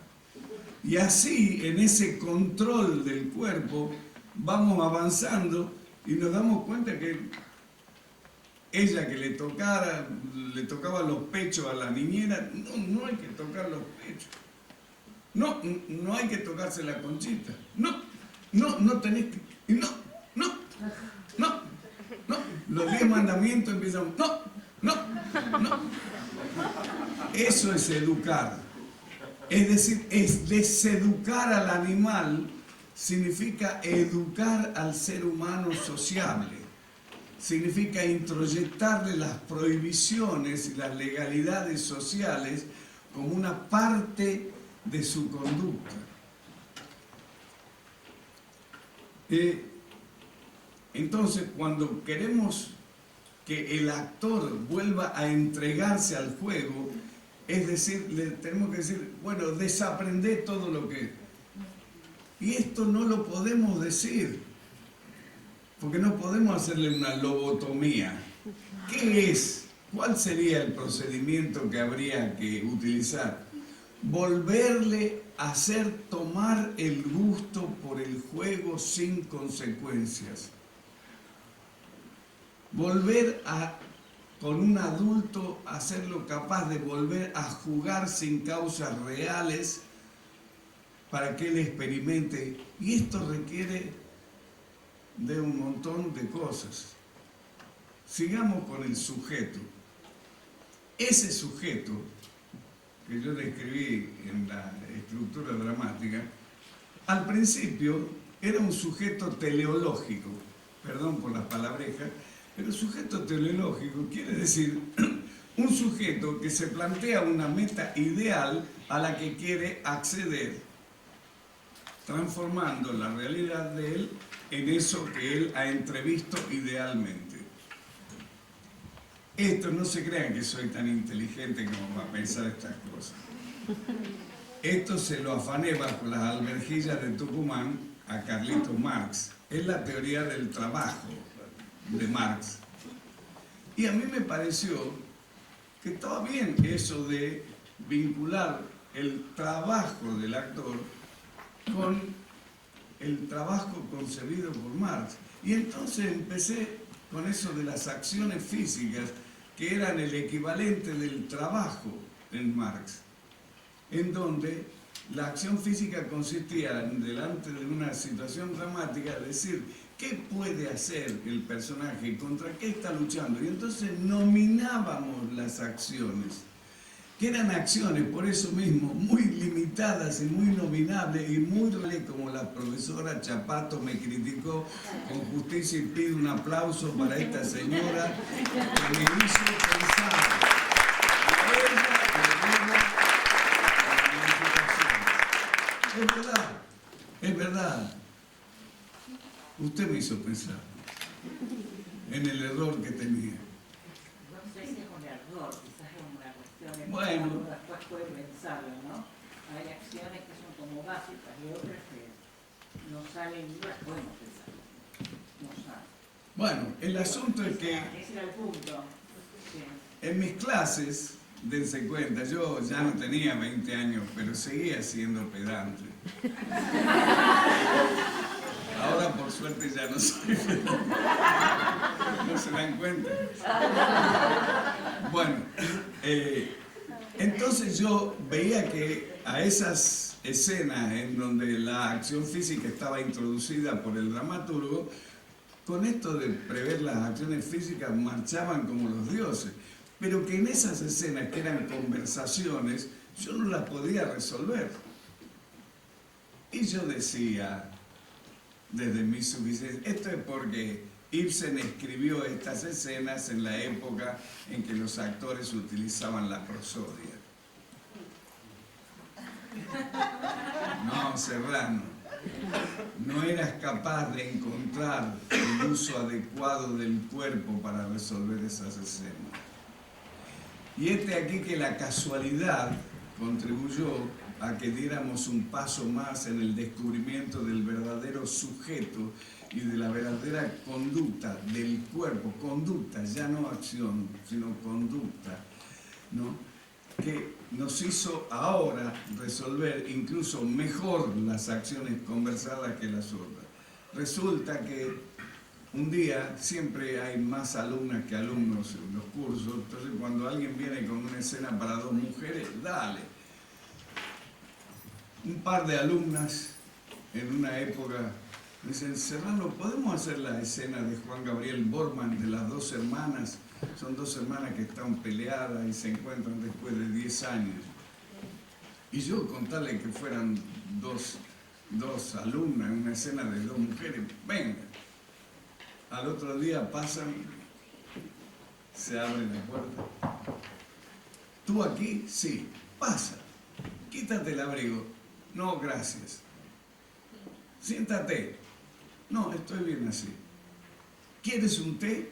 Y así, en ese control del cuerpo, vamos avanzando y nos damos cuenta que ella que le tocaba los pechos a la niñera, no hay que tocar los pechos. No hay que tocarse la conchita. No tenés que... No. Los 10 mandamientos empiezan... No. Eso es educar. Es decir, es deseducar al animal, significa educar al ser humano sociable. Significa introyectarle las prohibiciones y las legalidades sociales como una parte de su conducta. Entonces, cuando queremos que el actor vuelva a entregarse al juego, es decir, le tenemos que decir, bueno, desaprendé todo lo que... Y esto no lo podemos decir, porque no podemos hacerle una lobotomía. ¿Qué es? ¿Cuál sería el procedimiento que habría que utilizar? Volverle a hacer tomar el gusto por el juego sin consecuencias. Volver a, con un adulto, hacerlo capaz de volver a jugar sin causas reales para que él experimente. Y esto requiere de un montón de cosas. Sigamos con el sujeto. Ese sujeto que yo describí en la estructura dramática, al principio era un sujeto teleológico, perdón por las palabrejas, pero sujeto teleológico quiere decir un sujeto que se plantea una meta ideal a la que quiere acceder, transformando la realidad de él en eso que él ha entrevisto idealmente. Esto, no se crean que soy tan inteligente como para pensar estas cosas. Esto se lo afané bajo las alberjillas de Tucumán a Carlito Marx. Es la teoría del trabajo de Marx. Y a mí me pareció que estaba bien eso de vincular el trabajo del actor con el trabajo concebido por Marx. Y entonces empecé con eso de las acciones físicas, que eran el equivalente del trabajo en Marx, en donde la acción física consistía, delante de una situación dramática, decir qué puede hacer el personaje, contra qué está luchando. Y entonces nominábamos las acciones, que eran acciones, por eso mismo, muy limitadas y muy nominables y muy como la profesora Chapato me criticó con justicia y pido un aplauso para esta señora que me hizo pensar a ella y a es verdad, es verdad. Usted me hizo pensar en el error que tenía. No sé si es un error, quizás es una cuestión de Bueno. uno después puede pensarlo, ¿no? Hay acciones que son como básicas y otras que no salen y las podemos pensar. No salen. Bueno, el asunto es que Ese era el punto. Sí. en mis clases, dense cuenta, yo ya no tenía 20 años, pero seguía siendo pedante. Ahora por suerte ya no soy pedante. ¿No se dan cuenta? Bueno, entonces yo veía que a esas escenas en donde la acción física estaba introducida por el dramaturgo, con esto de prever las acciones físicas marchaban como los dioses, pero que en esas escenas que eran conversaciones, yo no las podía resolver. Y yo decía, desde mi suficiencia, esto es porque Ibsen escribió estas escenas en la época en que los actores utilizaban la prosodia. No, Serrano, no eras capaz de encontrar el uso adecuado del cuerpo para resolver esas escenas. Y aquí que la casualidad contribuyó a que diéramos un paso más en el descubrimiento del verdadero sujeto y de la verdadera conducta del cuerpo, conducta, ya no acción, sino conducta, ¿no? Que nos hizo ahora resolver incluso mejor las acciones conversadas que las otras. Resulta que un día siempre hay más alumnas que alumnos en los cursos, entonces cuando alguien viene con una escena para dos mujeres, dale. Un par de alumnas en una época me dicen, Serrano, ¿podemos hacer la escena de Juan Gabriel Bormann de las dos hermanas? Son dos hermanas que están peleadas y se encuentran después de 10 años. Y yo contarle que fueran dos alumnas en una escena de 2 mujeres, venga. Al otro día pasan, se abre la puerta. ¿Tú aquí? Sí. Pasa. Quítate el abrigo. No, gracias. Siéntate. No, estoy bien así. ¿Quieres un té?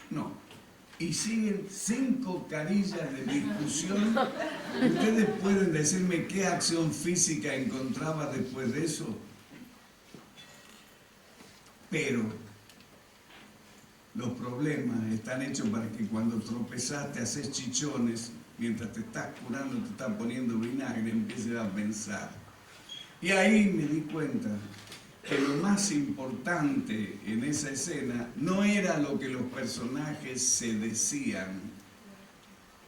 No. Y siguen 5 carillas de discusión. ¿Ustedes pueden decirme qué acción física encontraba después de eso? Pero los problemas están hechos para que cuando tropezás te haces chichones, mientras te estás curando, te estás poniendo vinagre, empieces a pensar. Y ahí me di cuenta que lo más importante en esa escena no era lo que los personajes se decían,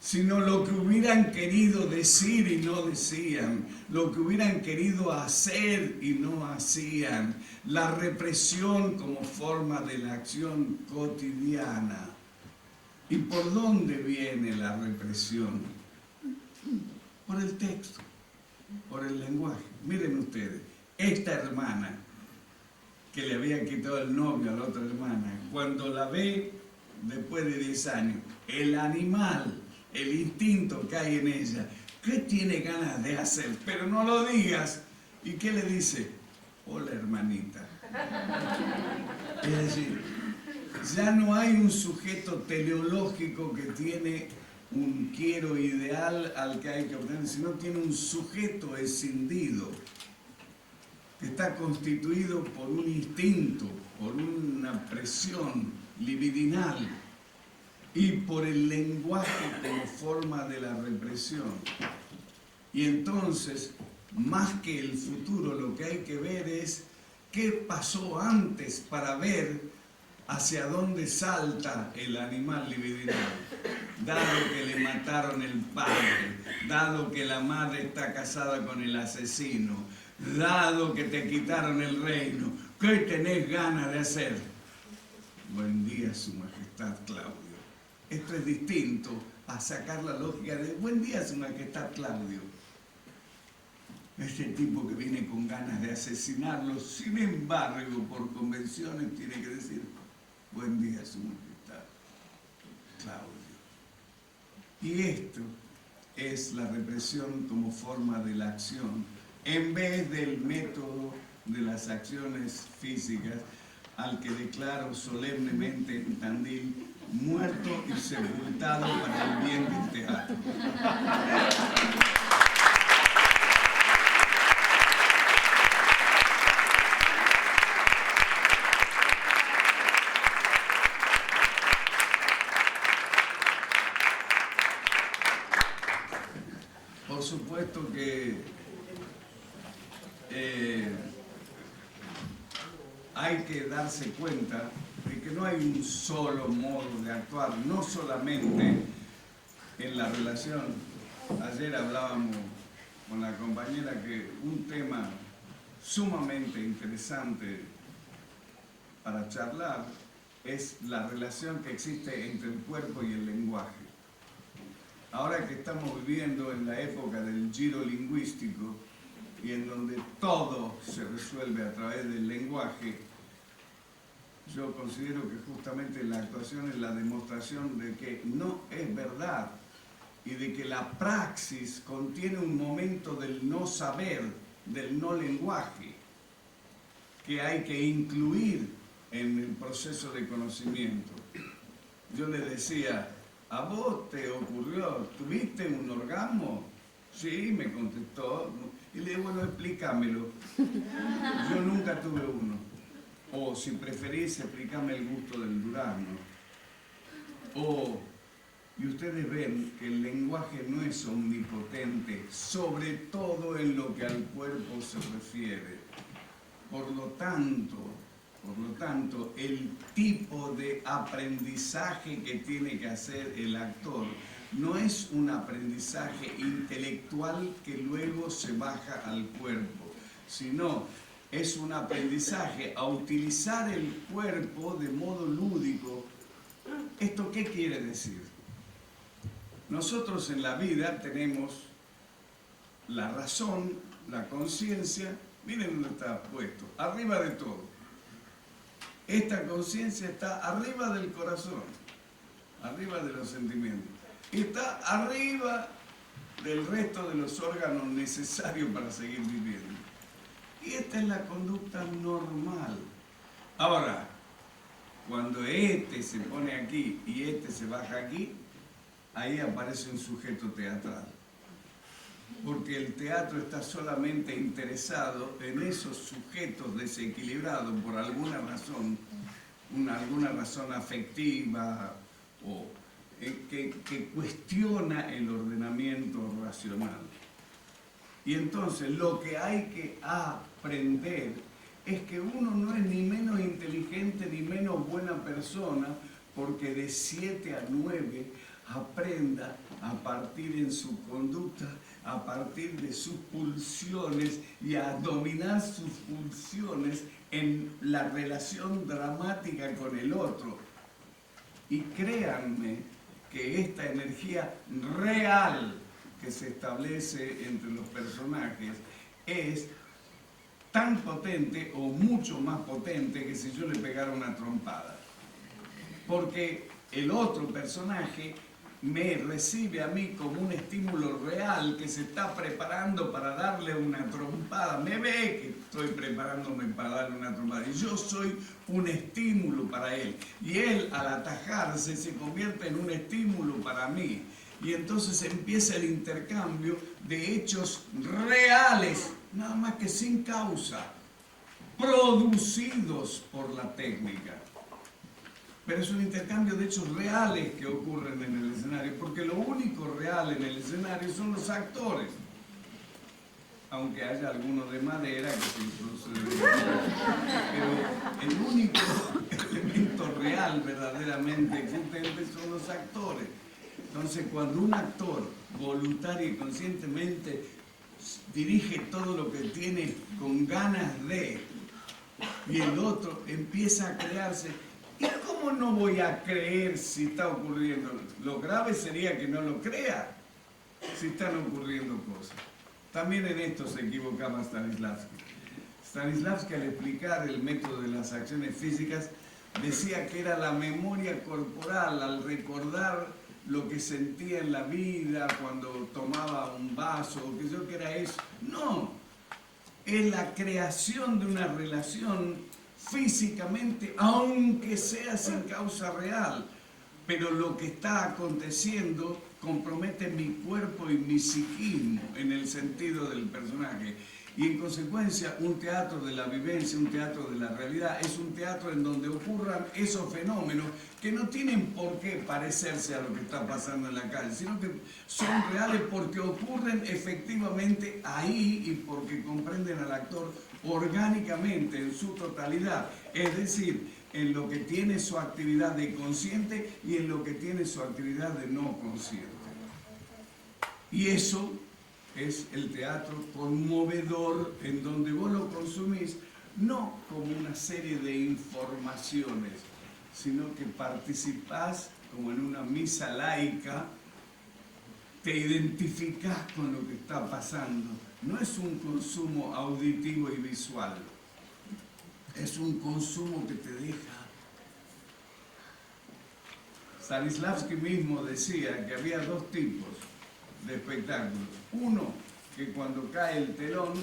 sino lo que hubieran querido decir y no decían, lo que hubieran querido hacer y no hacían, la represión como forma de la acción cotidiana. ¿Y por dónde viene la represión? Por el texto, por el lenguaje. Miren ustedes, esta hermana que le había quitado el novio a la otra hermana, cuando la ve después de 10 años, el animal, el instinto que hay en ella, ¿qué tiene ganas de hacer? Pero no lo digas. ¿Y qué le dice? Hola, hermanita. Es decir, ya no hay un sujeto teleológico que tiene un quiero ideal al que hay que obtener, sino tiene un sujeto escindido, que está constituido por un instinto, por una presión libidinal y por el lenguaje como forma de la represión. Y entonces, más que el futuro, lo que hay que ver es qué pasó antes para ver hacia dónde salta el animal libidinal. Dado que le mataron el padre, dado que la madre está casada con el asesino, dado que te quitaron el reino, ¿qué tenés ganas de hacer? Buen día, Su Majestad Claudio. Esto es distinto a sacar la lógica de buen día, Su Majestad Claudio. Este tipo que viene con ganas de asesinarlo, sin embargo, por convenciones tiene que decir buen día, Su Majestad Claudio. Y esto es la represión como forma de la acción, en vez del método de las acciones físicas, al que declaro solemnemente en Tandil, muerto y sepultado para el bien del teatro. Por supuesto que hay que darse cuenta de que no hay un solo modo de actuar, no solamente en la relación. Ayer hablábamos con la compañera que un tema sumamente interesante para charlar es la relación que existe entre el cuerpo y el lenguaje. Ahora que estamos viviendo en la época del giro lingüístico y en donde todo se resuelve a través del lenguaje, yo considero que justamente la actuación es la demostración de que no es verdad y de que la praxis contiene un momento del no saber, del no lenguaje, que hay que incluir en el proceso de conocimiento. Yo le decía, ¿a vos te ocurrió, tuviste un orgasmo? Sí, me contestó. Y le digo, bueno, explícamelo. Yo nunca tuve uno. O si preferís, explícame el gusto del durazno. Y ustedes ven que el lenguaje no es omnipotente, sobre todo en lo que al cuerpo se refiere. Por lo tanto, el tipo de aprendizaje que tiene que hacer el actor no es un aprendizaje intelectual que luego se baja al cuerpo, sino es un aprendizaje a utilizar el cuerpo de modo lúdico. ¿Esto qué quiere decir? Nosotros en la vida tenemos la razón, la conciencia, miren dónde está puesto, arriba de todo. Esta conciencia está arriba del corazón, arriba de los sentimientos, y está arriba del resto de los órganos necesarios para seguir viviendo. Y esta es la conducta normal. Ahora, cuando este se pone aquí y este se baja aquí, ahí aparece un sujeto teatral. Porque el teatro está solamente interesado en esos sujetos desequilibrados por alguna razón afectiva o que cuestiona el ordenamiento racional. Y entonces lo que hay que aprender es que uno no es ni menos inteligente ni menos buena persona porque de 7 a 9 aprenda a partir en su conducta, a partir de sus pulsiones y a dominar sus pulsiones en la relación dramática con el otro. Y créanme que esta energía real que se establece entre los personajes es tan potente o mucho más potente que si yo le pegara una trompada. Porque el otro personaje me recibe a mí como un estímulo real que se está preparando para darle una trompada. Me ve que estoy preparándome para darle una trompada y yo soy un estímulo para él. Y él, al atajarse, se convierte en un estímulo para mí. Y entonces empieza el intercambio de hechos reales, nada más que sin causa, producidos por la técnica. Pero es un intercambio de hechos reales que ocurren en el escenario, porque lo único real en el escenario son los actores. Aunque haya algunos de madera que se introduce. Pero el único elemento real verdaderamente existente son los actores. Entonces, cuando un actor voluntario y conscientemente dirige todo lo que tiene con ganas de, y el otro empieza a crearse, ¿y cómo no voy a creer si está ocurriendo? Lo grave sería que no lo crea si están ocurriendo cosas. También en esto se equivocaba Stanislavski. Stanislavski, al explicar el método de las acciones físicas, decía que era la memoria corporal, al recordar lo que sentía en la vida cuando tomaba un vaso, o que yo que era eso. No, es la creación de una relación físicamente, aunque sea sin causa real, pero lo que está aconteciendo compromete mi cuerpo y mi psiquismo en el sentido del personaje. Y en consecuencia, un teatro de la vivencia, un teatro de la realidad, es un teatro en donde ocurran esos fenómenos que no tienen por qué parecerse a lo que está pasando en la calle, sino que son reales porque ocurren efectivamente ahí y porque comprenden al actor orgánicamente en su totalidad, es decir, en lo que tiene su actividad de consciente y en lo que tiene su actividad de no consciente. Y eso es el teatro conmovedor en donde vos lo consumís no como una serie de informaciones, sino que participás como en una misa laica, te identificás con lo que está pasando. No es un consumo auditivo y visual, es un consumo que te deja. Stanislavski mismo decía que había dos tipos de espectáculos. Uno, que cuando cae el telón,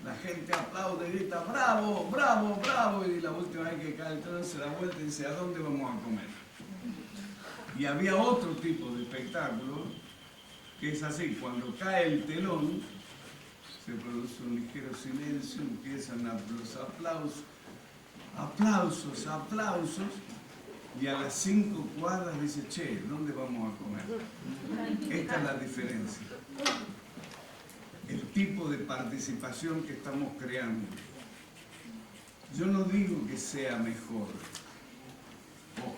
la gente aplaude y grita ¡bravo, bravo, bravo! Y la última vez que cae el telón se da vuelta y dice ¿a dónde vamos a comer? Y había otro tipo de espectáculo que es así, cuando cae el telón se produce un ligero silencio, empiezan los aplausos, aplausos, aplausos, y a las 5 cuadras dice, che, ¿dónde vamos a comer? Esta es la diferencia. El tipo de participación que estamos creando. Yo no digo que sea mejor, ojo,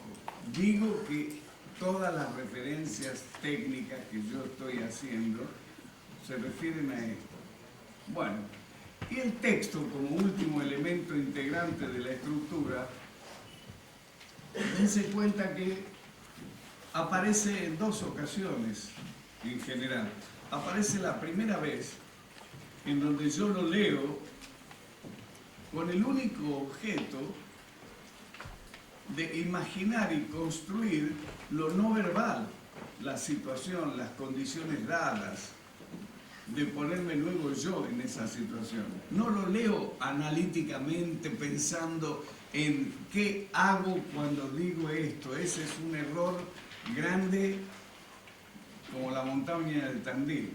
digo que todas las referencias técnicas que yo estoy haciendo se refieren a esto. Bueno, y el texto como último elemento integrante de la estructura, dense cuenta que aparece en dos ocasiones en general. aparece la primera vez en donde yo lo leo con el único objeto de imaginar y construir lo no verbal, la situación, las condiciones dadas, de ponerme luego yo en esa situación. No lo leo analíticamente pensando en qué hago cuando digo esto. Ese es un error grande como la montaña del Tandil.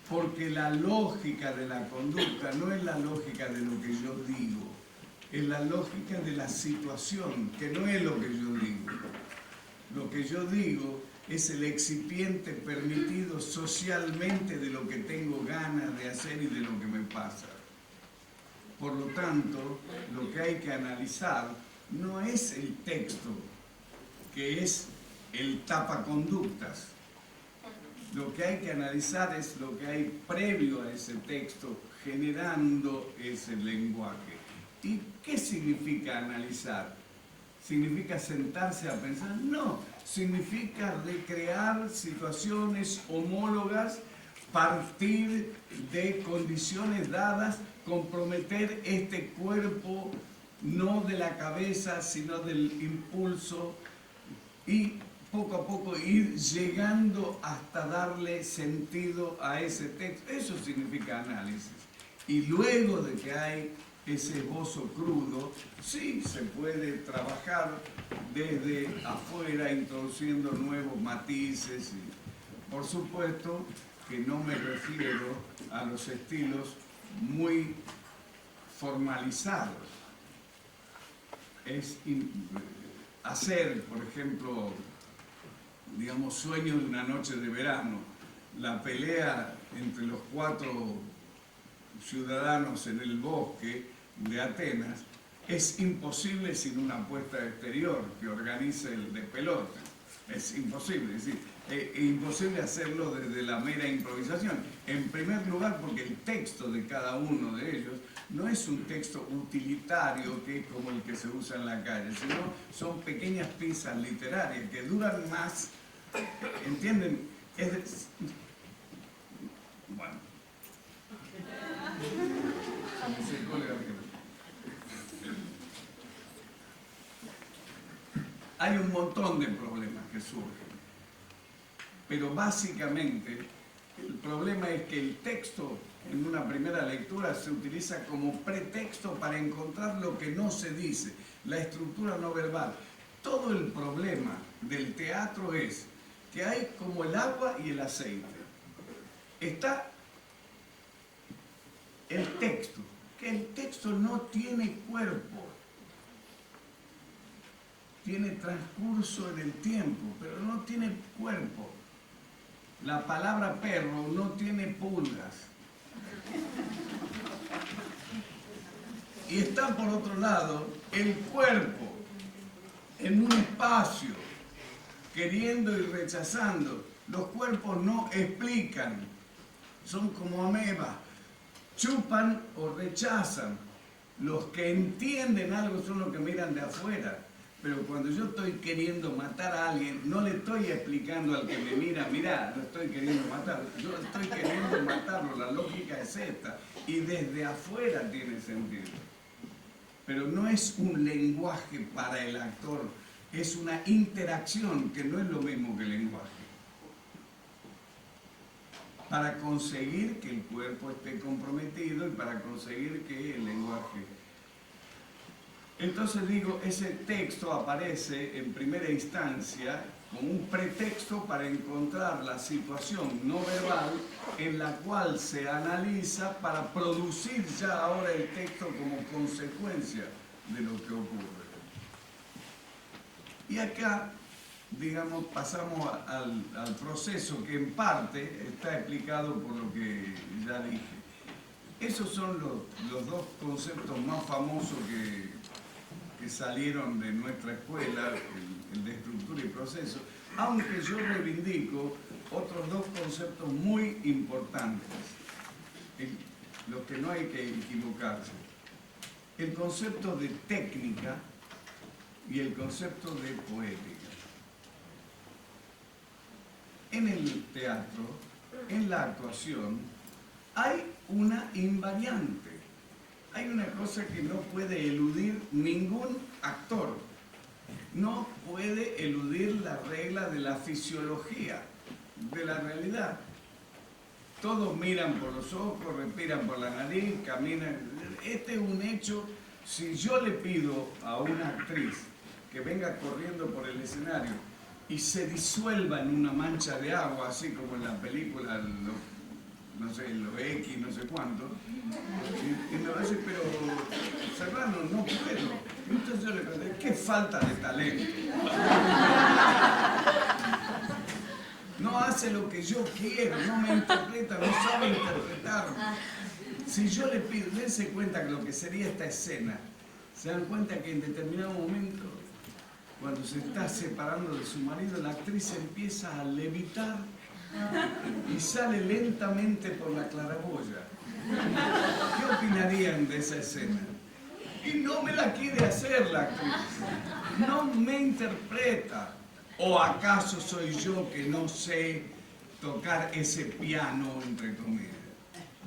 Porque la lógica de la conducta no es la lógica de lo que yo digo, es la lógica de la situación, que no es lo que yo digo. Lo que yo digo es el excipiente permitido socialmente de lo que tengo ganas de hacer y de lo que me pasa. Por lo tanto, lo que hay que analizar no es el texto, que es el tapaconductas. Lo que hay que analizar es lo que hay previo a ese texto, generando ese lenguaje. ¿Y qué significa analizar? ¿Significa sentarse a pensar? No, significa recrear situaciones homólogas, partir de condiciones dadas, comprometer este cuerpo no de la cabeza, sino del impulso, y poco a poco ir llegando hasta darle sentido a ese texto. Eso significa análisis. Y luego de que hay ese esbozo crudo, sí se puede trabajar desde afuera, introduciendo nuevos matices. Y, por supuesto que no me refiero a los estilos muy formalizados. Es hacer, por ejemplo, digamos, Sueño de una noche de verano, la pelea entre los 4 ciudadanos en el bosque de Atenas, es imposible sin una apuesta exterior que organice el de pelota. Es imposible, es decir, imposible hacerlo desde la mera improvisación. En primer lugar, porque el texto de cada uno de ellos no es un texto utilitario que es como el que se usa en la calle, sino son pequeñas piezas literarias que duran más. ¿Entienden? Bueno. Hay un montón de problemas que surgen, pero básicamente el problema es que el texto en una primera lectura se utiliza como pretexto para encontrar lo que no se dice, la estructura no verbal. Todo el problema del teatro es que hay como el agua y el aceite. Está el texto, que el texto no tiene cuerpo, tiene transcurso en el tiempo, pero no tiene cuerpo. La palabra perro no tiene pulgas. Y está por otro lado el cuerpo en un espacio, queriendo y rechazando. Los cuerpos no explican, son como amebas, chupan o rechazan. Los que entienden algo son los que miran de afuera. Pero cuando yo estoy queriendo matar a alguien, no le estoy explicando al que me mira, mirá, lo estoy queriendo matar. Yo estoy queriendo matarlo, la lógica es esta. Y desde afuera tiene sentido. Pero no es un lenguaje para el actor, es una interacción que no es lo mismo que el lenguaje. Para conseguir que el cuerpo esté comprometido y para conseguir que el lenguaje... Entonces digo, ese texto aparece en primera instancia como un pretexto para encontrar la situación no verbal en la cual se analiza para producir ya ahora el texto como consecuencia de lo que ocurre. Y acá, digamos, pasamos al proceso que en parte está explicado por lo que ya dije. Esos son los dos conceptos más famosos que salieron de nuestra escuela, el de estructura y proceso, aunque yo reivindico otros dos conceptos muy importantes, los que no hay que equivocarse. El concepto de técnica y el concepto de poética. En el teatro en la actuación hay una invariante. Hay una cosa que no puede eludir ningún actor. No puede eludir la regla de la fisiología, de la realidad. Todos miran por los ojos, respiran por la nariz, caminan. Este es un hecho. Si yo le pido a una actriz que venga corriendo por el escenario y se disuelva en una mancha de agua, así como en la película, no sé, los X, no sé cuánto, y me va a decir, pero Serrano, no puedo. Entonces yo le pregunté, ¿qué falta de talento? No hace lo que yo quiero, no me interpreta, no sabe interpretarme. Si yo le pido, dense cuenta que lo que sería esta escena, se dan cuenta que en determinado momento, cuando se está separando de su marido, la actriz empieza a levitar y sale lentamente por la claraboya. ¿Qué opinarían de esa escena? Y no me la quiere hacer la actriz, no me interpreta. ¿O acaso soy yo que no sé tocar ese piano, entre comillas?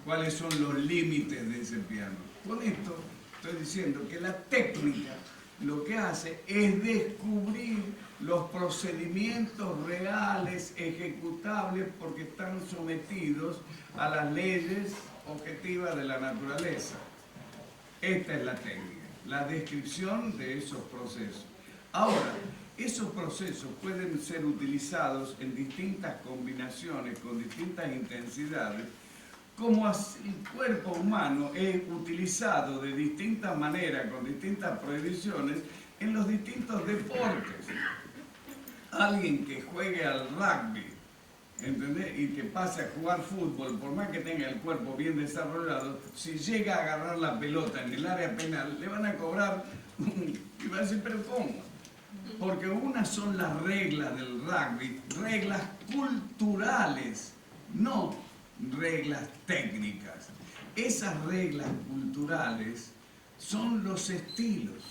¿Cuáles son los límites de ese piano? Con esto estoy diciendo que la técnica lo que hace es descubrir los procedimientos reales, ejecutables, porque están sometidos a las leyes objetivas de la naturaleza. Esta es la técnica, la descripción de esos procesos. Ahora, esos procesos pueden ser utilizados en distintas combinaciones, con distintas intensidades, como el cuerpo humano es utilizado de distintas maneras, con distintas prohibiciones, en los distintos deportes. Alguien que juegue al rugby, ¿entendés? Y que pase a jugar fútbol, por más que tenga el cuerpo bien desarrollado, si llega a agarrar la pelota en el área penal, le van a cobrar y va a decir, ¿pero cómo? Porque unas son las reglas del rugby, reglas culturales, no reglas técnicas. Esas reglas culturales son los estilos.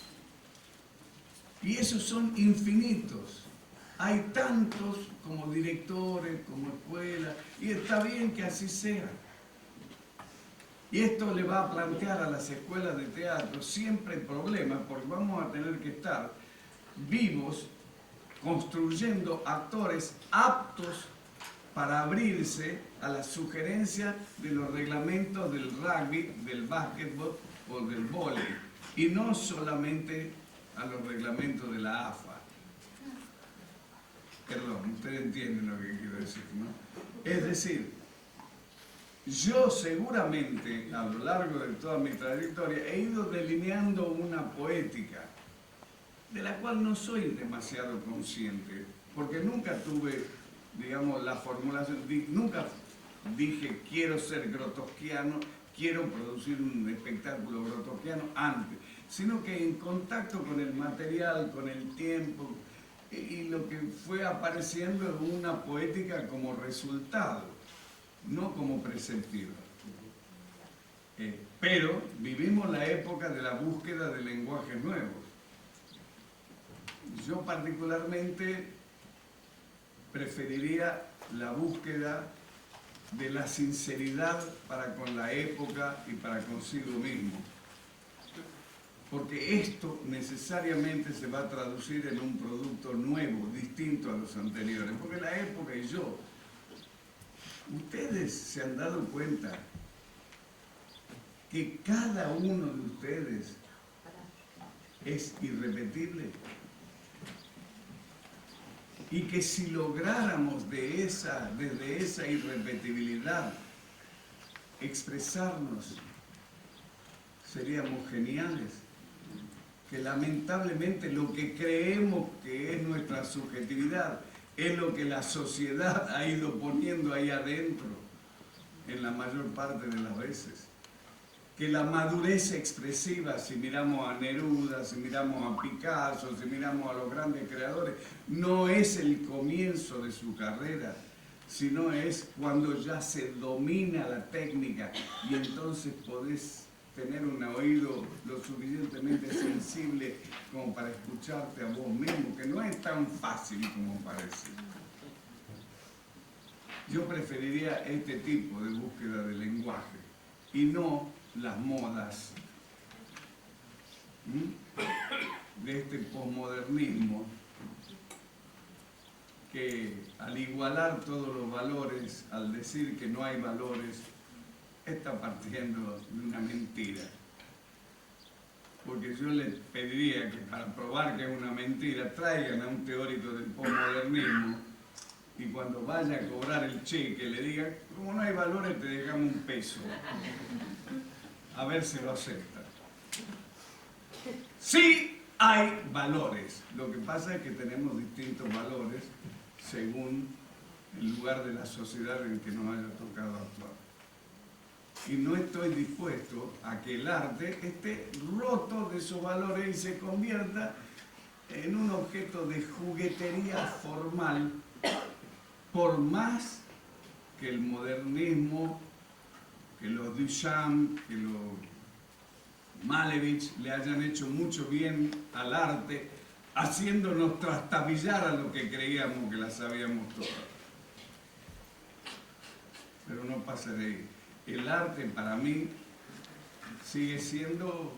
Y esos son infinitos. Hay tantos como directores, como escuelas, y está bien que así sea. Y esto le va a plantear a las escuelas de teatro siempre problemas, porque vamos a tener que estar vivos construyendo actores aptos para abrirse a las sugerencias de los reglamentos del rugby, del básquetbol o del vóley, y no solamente a los reglamentos de la AFA. Perdón, ustedes entienden lo que quiero decir, ¿no? Es decir, yo seguramente a lo largo de toda mi trayectoria he ido delineando una poética de la cual no soy demasiado consciente, porque nunca tuve, digamos, la formulación, nunca dije quiero ser grotowskiano, quiero producir un espectáculo grotowskiano antes, sino que en contacto con el material, con el tiempo, y lo que fue apareciendo es una poética como resultado, no como preceptiva. Pero vivimos la época de la búsqueda de lenguajes nuevos. Yo particularmente preferiría la búsqueda de la sinceridad para con la época y para consigo mismo. Porque esto necesariamente se va a traducir en un producto nuevo, distinto a los anteriores. Porque la época y yo, ustedes se han dado cuenta que cada uno de ustedes es irrepetible. Y que si lográramos desde esa irrepetibilidad expresarnos, seríamos geniales. Que lamentablemente lo que creemos que es nuestra subjetividad es lo que la sociedad ha ido poniendo ahí adentro en la mayor parte de las veces. Que la madurez expresiva, si miramos a Neruda, si miramos a Picasso, si miramos a los grandes creadores, no es el comienzo de su carrera, sino es cuando ya se domina la técnica y entonces podés tener un oído lo suficientemente sensible como para escucharte a vos mismo, que no es tan fácil como parece. Yo preferiría este tipo de búsqueda de lenguaje y no las modas de este posmodernismo que al igualar todos los valores, al decir que no hay valores, está partiendo de una mentira. Porque yo les pediría que para probar que es una mentira traigan a un teórico del posmodernismo y cuando vaya a cobrar el cheque le diga, como no hay valores te dejamos un peso. A ver si lo acepta. Sí hay valores. Lo que pasa es que tenemos distintos valores según el lugar de la sociedad en que nos haya tocado actuar. Y no estoy dispuesto a que el arte esté roto de esos valores y se convierta en un objeto de juguetería formal, por más que el modernismo, que los Duchamp, que los Malevich le hayan hecho mucho bien al arte, haciéndonos trastabillar a lo que creíamos que la sabíamos todas. Pero no pasa de ahí. El arte para mí sigue siendo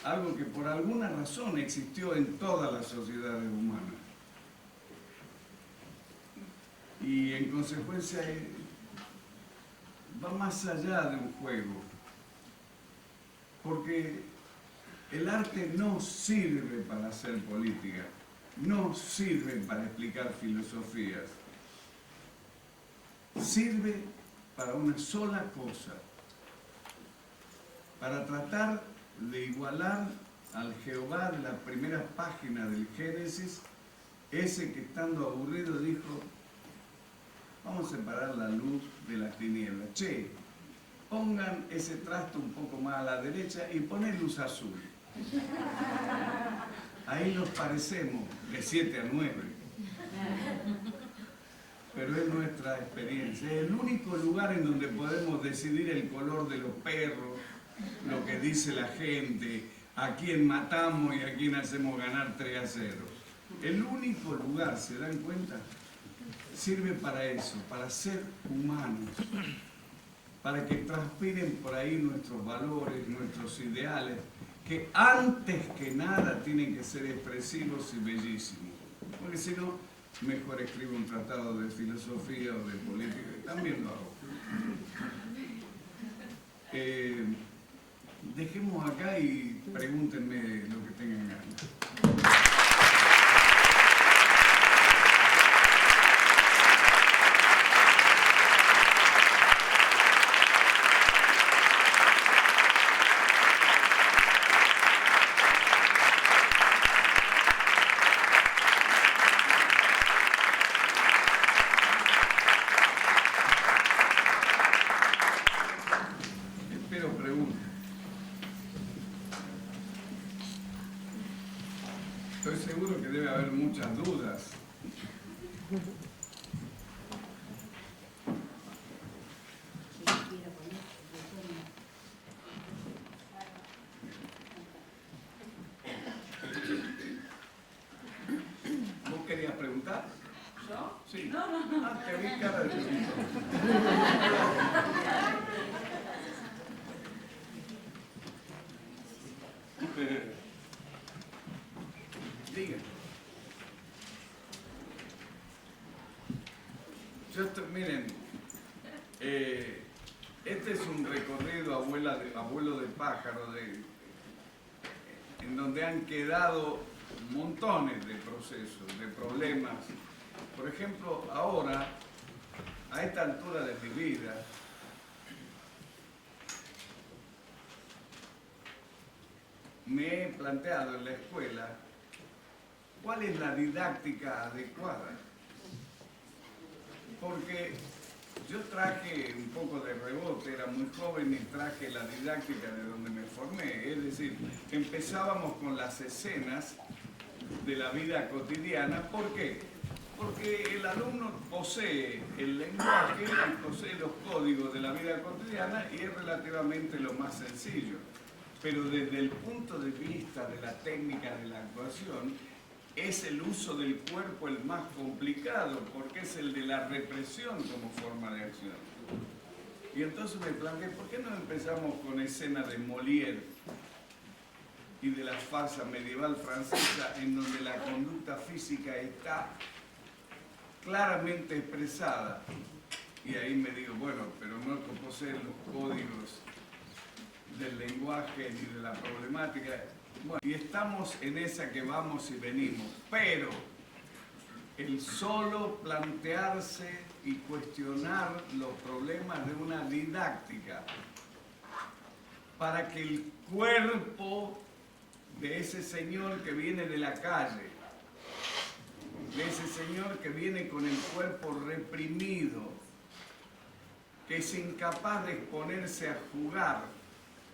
algo que por alguna razón existió en todas las sociedades humanas. Y en consecuencia va más allá de un juego. Porque el arte no sirve para hacer política, no sirve para explicar filosofías. Sirve para una sola cosa, para tratar de igualar al Jehová de la primera página del Génesis, ese que estando aburrido dijo, vamos a separar la luz de las tinieblas. Che, pongan ese trasto un poco más a la derecha y ponen luz azul. Ahí nos parecemos de 7 a 9. Pero es nuestra experiencia. Es el único lugar en donde podemos decidir el color de los perros, lo que dice la gente, a quién matamos y a quién hacemos ganar 3-0. El único lugar, ¿se dan cuenta? Sirve para eso, para ser humanos, para que transpiren por ahí nuestros valores, nuestros ideales, que antes que nada tienen que ser expresivos y bellísimos. Porque si no, mejor escribo un tratado de filosofía o de política, y también lo hago. Dejemos acá y pregúntenme lo que tengan ganas. Estoy seguro que debe haber muchas dudas. ¿Vos querías preguntar? ¿Yo? Sí. No. Ah, te vi cara de preguntar. Diga. Miren, este es un recorrido abuelo de pájaro, en donde han quedado montones de procesos, de problemas. Por ejemplo, ahora, a esta altura de mi vida, me he planteado en la escuela cuál es la didáctica adecuada. Porque yo traje un poco de rebote, era muy joven y traje la didáctica de donde me formé. Es decir, empezábamos con las escenas de la vida cotidiana. ¿Por qué? Porque el alumno posee el lenguaje y posee los códigos de la vida cotidiana y es relativamente lo más sencillo. Pero desde el punto de vista de la técnica de la actuación, es el uso del cuerpo el más complicado, porque es el de la represión como forma de acción. Y entonces me planteé, ¿por qué no empezamos con escenas de Molière y de la farsa medieval francesa, en donde la conducta física está claramente expresada? Y ahí me digo, bueno, pero no posee los códigos del lenguaje ni de la problemática. Bueno, y estamos en esa que vamos y venimos, pero el solo plantearse y cuestionar los problemas de una didáctica para que el cuerpo de ese señor que viene de la calle, de ese señor que viene con el cuerpo reprimido, que es incapaz de exponerse a jugar,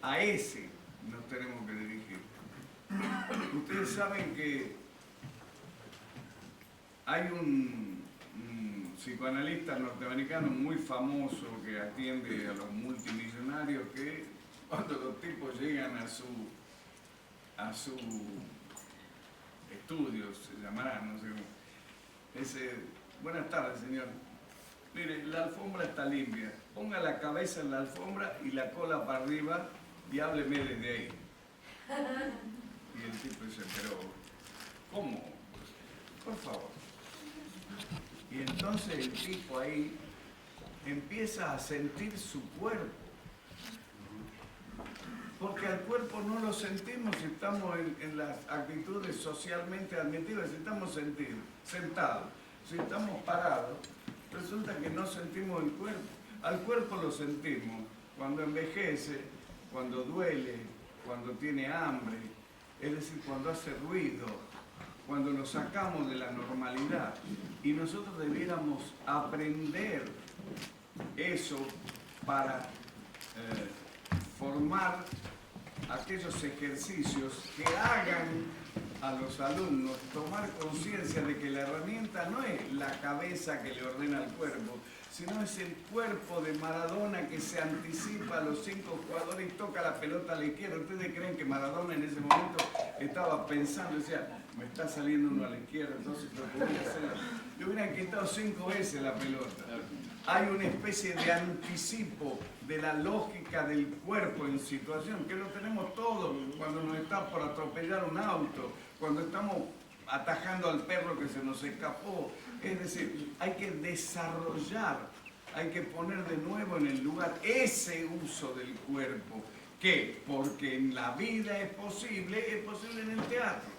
a ese nos tenemos que dirigir. Ustedes saben que hay un psicoanalista norteamericano muy famoso que atiende a los multimillonarios, que cuando los tipos llegan a su estudio, se llamará, no sé cómo, dice: buenas tardes, señor, mire, la alfombra está limpia, ponga la cabeza en la alfombra y la cola para arriba y hábleme desde ahí. Y el tipo dice: pero ¿cómo? Por favor. Y entonces el tipo ahí empieza a sentir su cuerpo, porque al cuerpo no lo sentimos si estamos en las actitudes socialmente admitidas. Si estamos sentados, si estamos parados, resulta que no sentimos el cuerpo. Al cuerpo lo sentimos cuando envejece, cuando duele, cuando tiene hambre, es decir, cuando hace ruido, cuando lo sacamos de la normalidad. Y nosotros debiéramos aprender eso para formar aquellos ejercicios que hagan a los alumnos tomar conciencia de que la herramienta no es la cabeza que le ordena al cuerpo, sino es el cuerpo de Maradona que se anticipa a los 5 jugadores y toca la pelota a la izquierda. ¿Ustedes creen que Maradona en ese momento estaba pensando, decía, me está saliendo uno a la izquierda, entonces lo podría hacer? Le hubieran quitado 5 veces la pelota. Hay una especie de anticipo de la lógica del cuerpo en situación, que lo tenemos todos cuando nos está por atropellar un auto, cuando estamos atajando al perro que se nos escapó. Es decir, hay que desarrollar, hay que poner de nuevo en el lugar ese uso del cuerpo, que porque en la vida es posible en el teatro.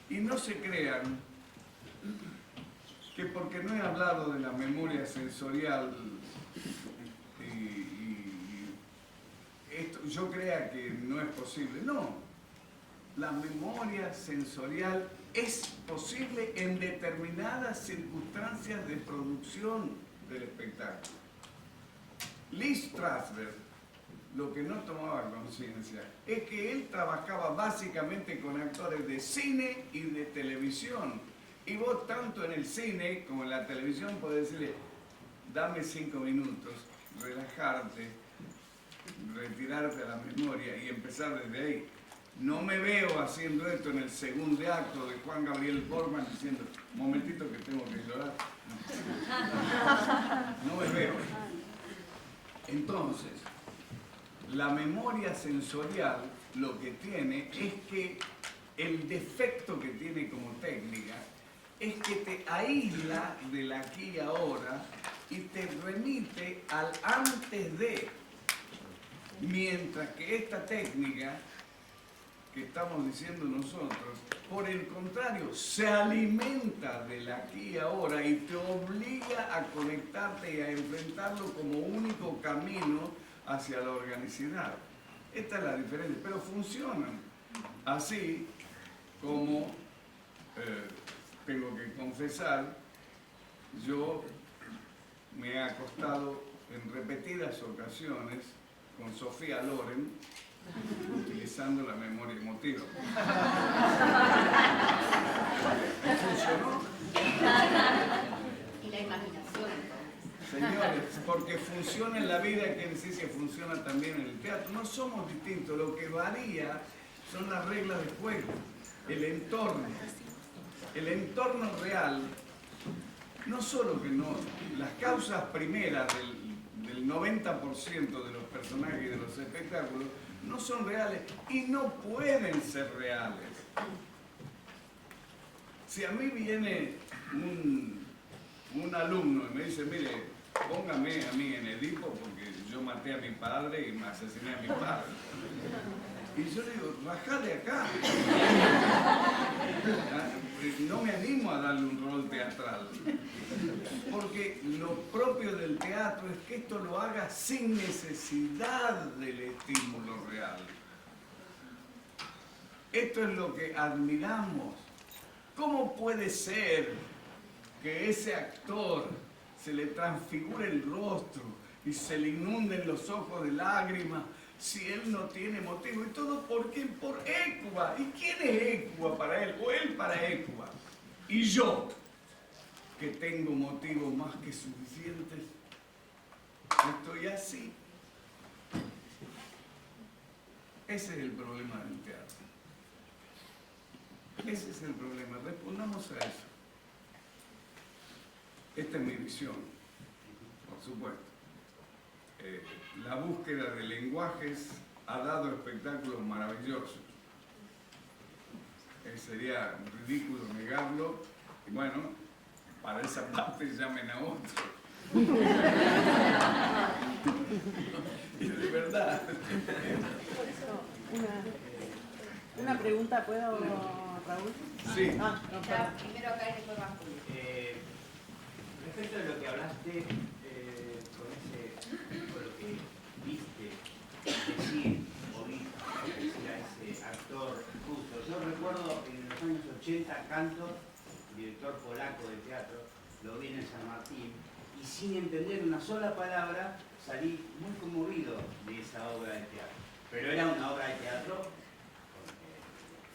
Y no se crean que porque no he hablado de la memoria sensorial esto, yo crea que no es posible. No, la memoria sensorial es posible en determinadas circunstancias de producción del espectáculo. Lee Strasberg, lo que no tomaba conciencia es que él trabajaba básicamente con actores de cine y de televisión. Y vos, tanto en el cine como en la televisión, podés decirle: dame 5 minutos, relajarte, retirarte a la memoria y empezar desde ahí. No me veo haciendo esto en el segundo acto de Juan Gabriel Borman diciendo: momentito que tengo que llorar. No me veo. Entonces, la memoria sensorial lo que tiene es que el defecto que tiene como técnica es que te aísla del aquí y ahora y te remite al antes de. Mientras que esta técnica que estamos diciendo nosotros, por el contrario, se alimenta del aquí y ahora y te obliga a conectarte y a enfrentarlo como único camino hacia la organicidad. Esta es la diferencia, pero funcionan. Así como, tengo que confesar, yo me he acostado en repetidas ocasiones con Sofía Loren, utilizando la memoria emotiva. ¿Funcionó? Y la imaginación. Señores, porque funciona en la vida, quiere decir que funciona también en el teatro. No somos distintos, lo que varía son las reglas de juego. el entorno real, no solo que no, las causas primeras del 90% de los personajes y de los espectáculos no son reales y no pueden ser reales. Si a mí viene un alumno y me dice, mire, póngame a mí en Edipo porque yo maté a mi padre y me asesiné a mi padre. Y yo le digo, rajá de acá. No me animo a darle un rol teatral. Porque lo propio del teatro es que esto lo haga sin necesidad del estímulo real. Esto es lo que admiramos. ¿Cómo puede ser que ese actor se le transfigure el rostro y se le inunden los ojos de lágrimas si él no tiene motivo? Y todo ¿por qué? Por Écuba. ¿Y quién es Écuba para él? O él para Écuba. Y yo, que tengo motivos más que suficientes, estoy así. Ese es el problema del teatro. Ese es el problema. Respondamos a eso. Esta es mi visión, por supuesto. La búsqueda de lenguajes ha dado espectáculos maravillosos. Sería ridículo negarlo. Y bueno, para esa parte llamen a otro. Y de verdad. Una pregunta, ¿puedo, Raúl? Sí. Ah, no, Ya, primero acá y después va Julio. Respecto a lo que hablaste con lo que viste decir a ese actor ruso, yo recuerdo en los años 80 Cantor, director polaco de teatro, lo vi en el San Martín y sin entender una sola palabra salí muy conmovido de esa obra de teatro. Pero era una obra de teatro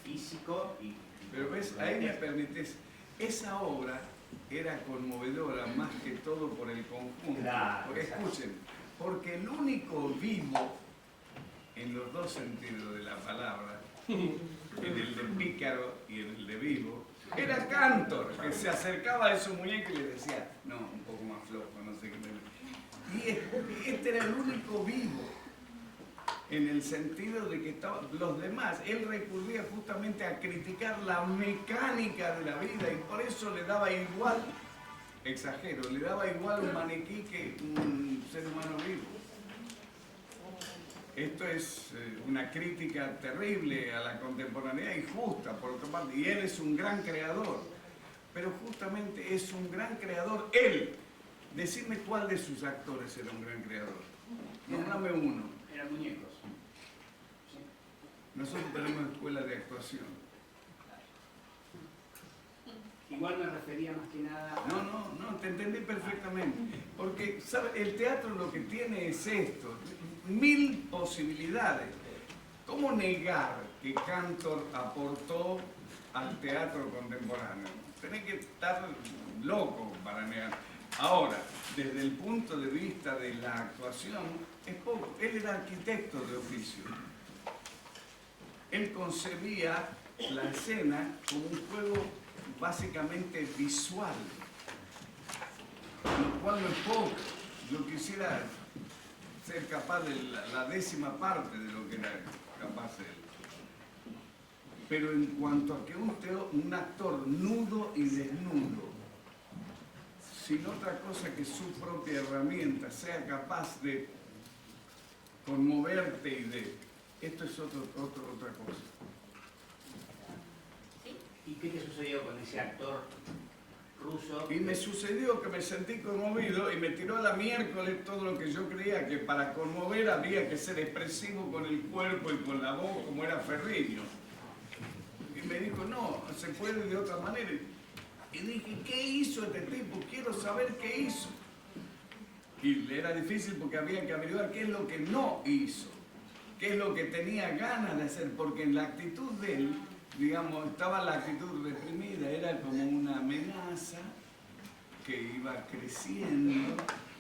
físico y... Pero ves, ahí me permites, esa obra era conmovedora más que todo por el conjunto. Claro, porque escuchen, porque el único vivo, en los dos sentidos de la palabra, en el de pícaro y en el de vivo, era Cantor, que se acercaba a su muñeco y le decía, no, un poco más flojo, no sé qué. Y este era el único vivo, en el sentido de que estaban los demás. Él recurría justamente a criticar la mecánica de la vida y por eso le daba igual, exagero, le daba igual un maniquí que un ser humano vivo. Esto es una crítica terrible a la contemporaneidad y justa, por otra parte, y él es un gran creador, pero justamente es un gran creador él. Decime cuál de sus actores era un gran creador. Nómbrame uno. Eran muñecos. Nosotros tenemos escuela de actuación. Igual me refería más que nada a... No, te entendí perfectamente. Porque, ¿sabes? El teatro lo que tiene es esto, 1000 posibilidades. ¿Cómo negar que Cantor aportó al teatro contemporáneo? Tenés que estar loco para negar. Ahora, desde el punto de vista de la actuación, es poco. Él era arquitecto de oficio. Él concebía la escena como un juego básicamente visual, lo cual no es poco. Yo quisiera ser capaz de la 10ª parte de lo que era capaz él. Pero en cuanto a que un actor nudo y desnudo, sin otra cosa que su propia herramienta, sea capaz de conmoverte y de... Esto es otra cosa. ¿Y qué te sucedió con ese actor ruso? Y me sucedió que me sentí conmovido y me tiró a la miércoles todo lo que yo creía que para conmover había que ser expresivo con el cuerpo y con la voz, como era Ferriño. Y me dijo, no, se puede de otra manera. Y dije, ¿qué hizo este tipo? Quiero saber qué hizo. Y era difícil porque había que averiguar qué es lo que no hizo, qué es lo que tenía ganas de hacer, porque en la actitud de él, digamos, estaba la actitud reprimida, era como una amenaza que iba creciendo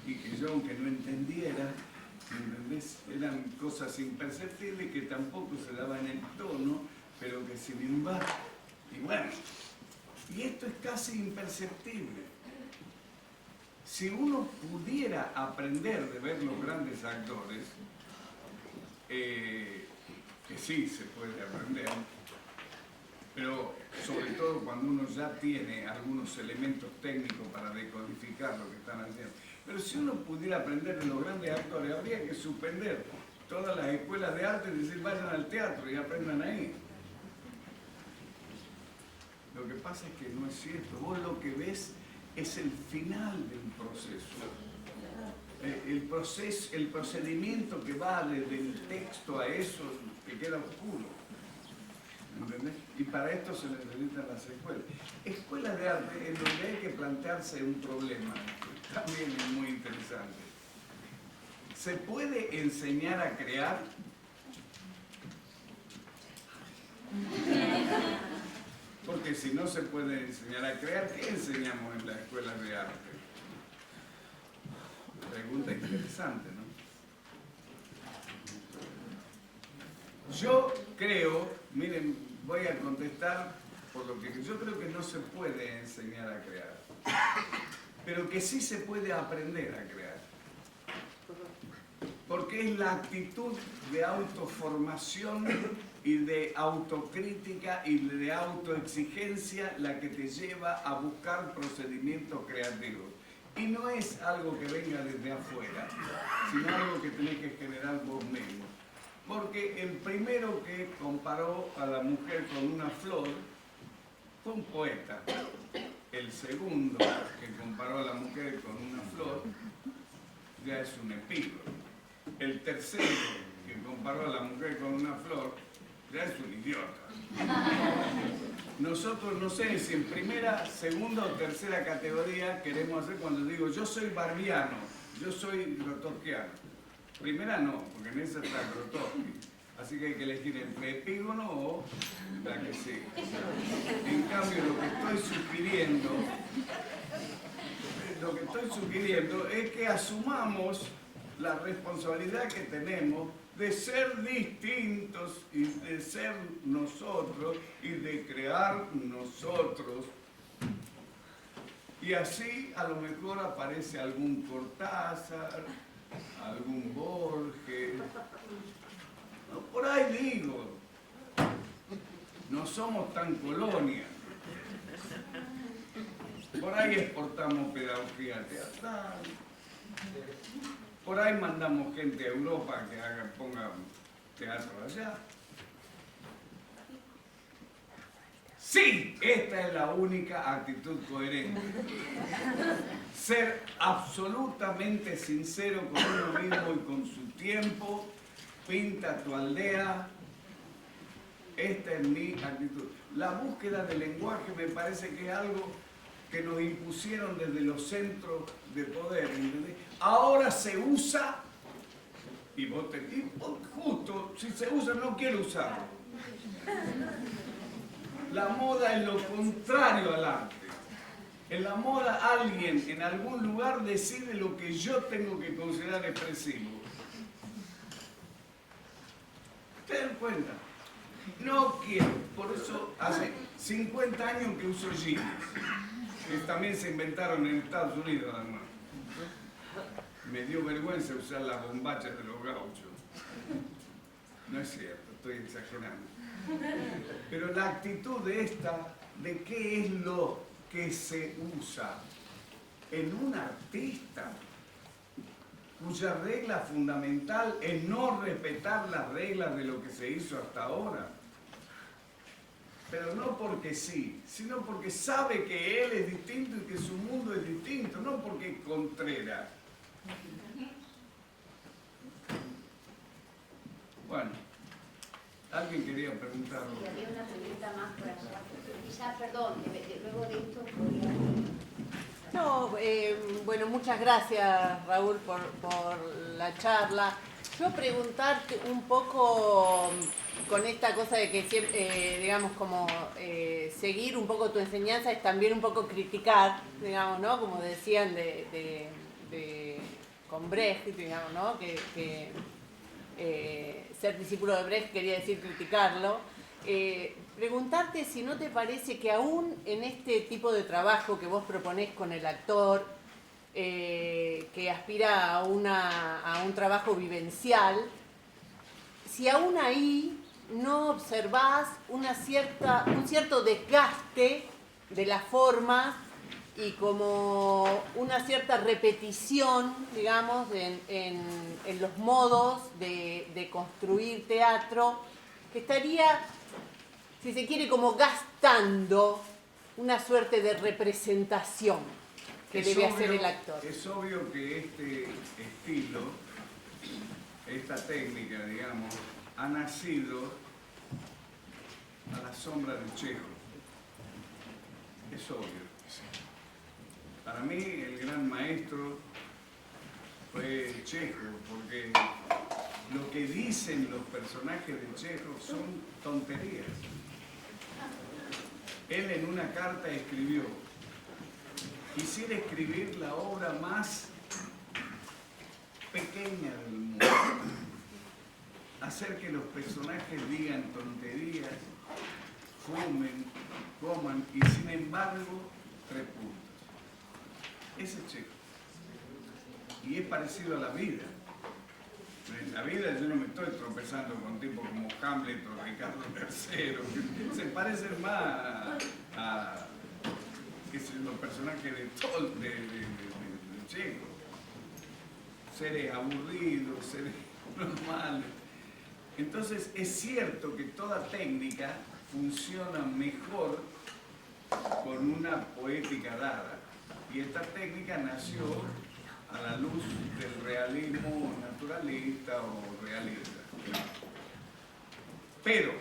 y que yo, aunque no entendiera, ¿entendés? Eran cosas imperceptibles que tampoco se daban en el tono, pero que sin embargo Y bueno, y esto es casi imperceptible. Si uno pudiera aprender de ver los grandes actores, que sí se puede aprender, pero sobre todo cuando uno ya tiene algunos elementos técnicos para decodificar lo que están haciendo. Pero si uno pudiera aprender de los grandes actores, habría que suspender todas las escuelas de arte y decir vayan al teatro y aprendan ahí. Lo que pasa es que no es cierto. Vos lo que ves es el final del proceso. El procedimiento que va desde el texto a eso que queda oscuro. ¿Entendés? Y para esto se necesitan las escuelas. Escuelas de arte en donde hay que plantearse un problema, que también es muy interesante. ¿Se puede enseñar a crear? Porque si no se puede enseñar a crear, ¿qué enseñamos en las escuelas de arte? Pregunta interesante, ¿no? Yo creo, miren, voy a contestar por lo que yo creo que no se puede enseñar a crear, pero que sí se puede aprender a crear. Porque es la actitud de autoformación y de autocrítica y de autoexigencia la que te lleva a buscar procedimientos creativos. Y no es algo que venga desde afuera, sino algo que tenés que generar vos mismo. Porque el primero que comparó a la mujer con una flor fue un poeta. El segundo que comparó a la mujer con una flor ya es un epílogo. El tercero que comparó a la mujer con una flor ya es un idiota. Nosotros no sé si en primera, segunda o tercera categoría queremos hacer cuando digo yo soy barbiano, yo soy grotowskiano. Primera no, porque en esa está Grotowski. Así que hay que elegir entre epígono o la que sigue. En cambio, lo que estoy sugiriendo es que asumamos la responsabilidad que tenemos de ser distintos y de ser nosotros y de crear nosotros. Y así a lo mejor aparece algún Cortázar, algún Borges. No, por ahí digo, no somos tan colonia. Por ahí exportamos pedagogía teatral. Por ahí mandamos gente a Europa que ponga teatro allá. Sí, esta es la única actitud coherente. Ser absolutamente sincero con uno mismo y con su tiempo. Pinta tu aldea. Esta es mi actitud. La búsqueda del lenguaje me parece que es algo que nos impusieron desde los centros de poder, ¿entendés? Ahora se usa y justo, si se usa no quiero usarlo. La moda es lo contrario al arte. En la moda alguien en algún lugar decide lo que yo tengo que considerar expresivo. ¿Te dan cuenta? No quiero, por eso hace 50 años que uso jeans, que también se inventaron en Estados Unidos además. Me dio vergüenza usar las bombachas de los gauchos. No es cierto, estoy exagerando. Pero la actitud de esta, de qué es lo que se usa en un artista, cuya regla fundamental es no respetar las reglas de lo que se hizo hasta ahora. Pero no porque sí, sino porque sabe que él es distinto y que su mundo es distinto, no porque es Contreras. Bueno, alguien quería preguntar. Sí, había una pregunta más por allá. Ya, perdón, luego de esto podría... No, bueno, muchas gracias Raúl por la charla. Yo preguntarte un poco con esta cosa de que siempre, digamos, como seguir un poco tu enseñanza es también un poco criticar, digamos, ¿no? Como decían con Brecht, digamos, ¿no? Que ser discípulo de Brecht quería decir criticarlo. preguntarte si no te parece que aún en este tipo de trabajo que vos proponés con el actor, que aspira a un trabajo vivencial, si aún ahí no observás un cierto desgaste de las formas y como una cierta repetición, digamos, en los modos de construir teatro, que estaría, si se quiere, como gastando una suerte de representación que debe hacer el actor. Es obvio que este estilo, esta técnica, digamos, ha nacido a la sombra de Chekhov. Es obvio. Para mí el gran maestro fue Chekhov, porque lo que dicen los personajes de Chekhov son tonterías. Él en una carta escribió: quisiera escribir la obra más pequeña del mundo, hacer que los personajes digan tonterías, fumen, coman y sin embargo 3 puntos. Ese es Chekhov. Y es parecido a la vida. En la vida yo no me estoy tropezando con tipos como Hamlet o Ricardo III, se parecen más a qué sé yo, los personajes de Chekhov. Seres aburridos, seres normales. Entonces es cierto que toda técnica funciona mejor con una poética dada. Y esta técnica nació a la luz del realismo naturalista o realista. Pero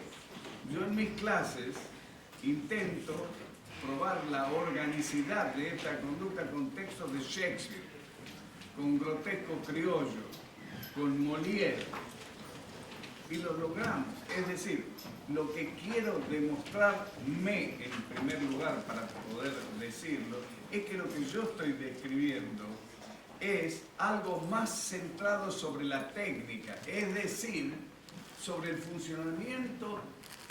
yo en mis clases intento probar la organicidad de esta conducta con textos de Shakespeare, con grotesco criollo, con Molière, y lo logramos. Es decir, lo que quiero demostrarme en primer lugar para poder decirlo es que lo que yo estoy describiendo es algo más centrado sobre la técnica, es decir, sobre el funcionamiento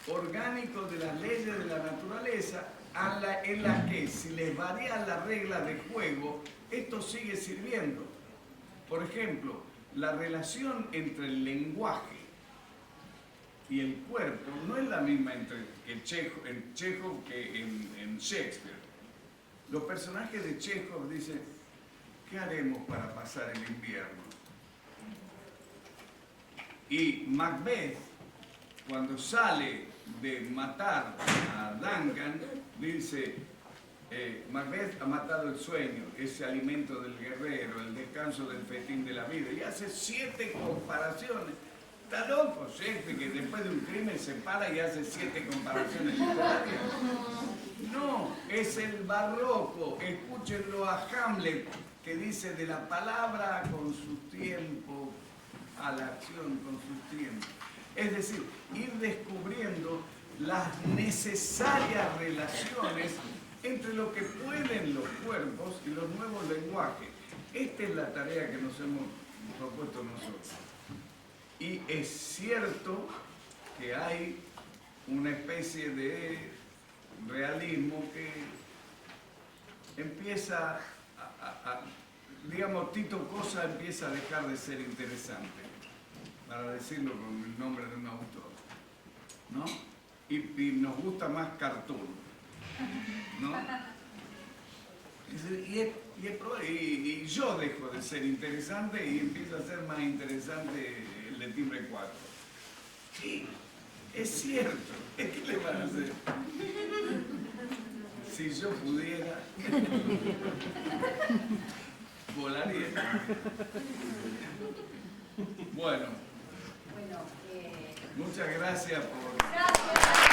orgánico de las leyes de la naturaleza, en la que si les varían las reglas de juego, esto sigue sirviendo. Por ejemplo, la relación entre el lenguaje y el cuerpo no es la misma en Chekhov que en Shakespeare. Los personajes de Chekhov dicen: ¿qué haremos para pasar el invierno? Y Macbeth, cuando sale de matar a Duncan, dice: Macbeth ha matado el sueño, ese alimento del guerrero, el descanso del festín de la vida, y hace 7 comparaciones. Está loco Shakespeare, que después de un crimen se para y hace 7 comparaciones literarias. No, es el barroco. Escúchenlo a Hamlet, que dice: de la palabra con su tiempo a la acción con sus tiempos. Es decir, ir descubriendo las necesarias relaciones entre lo que pueden los cuerpos y los nuevos lenguajes. Esta es la tarea que nos hemos propuesto nosotros. Y es cierto que hay una especie de realismo que empieza digamos, Tito Cosa empieza a dejar de ser interesante, para decirlo con el nombre de un autor, ¿no? Y nos gusta más cartoon, ¿no? Y yo dejo de ser interesante y empieza a ser más interesante el de Timbre 4. Sí, es cierto. ¿Qué le van a hacer? Si yo pudiera, volaría. Bueno, muchas gracias por...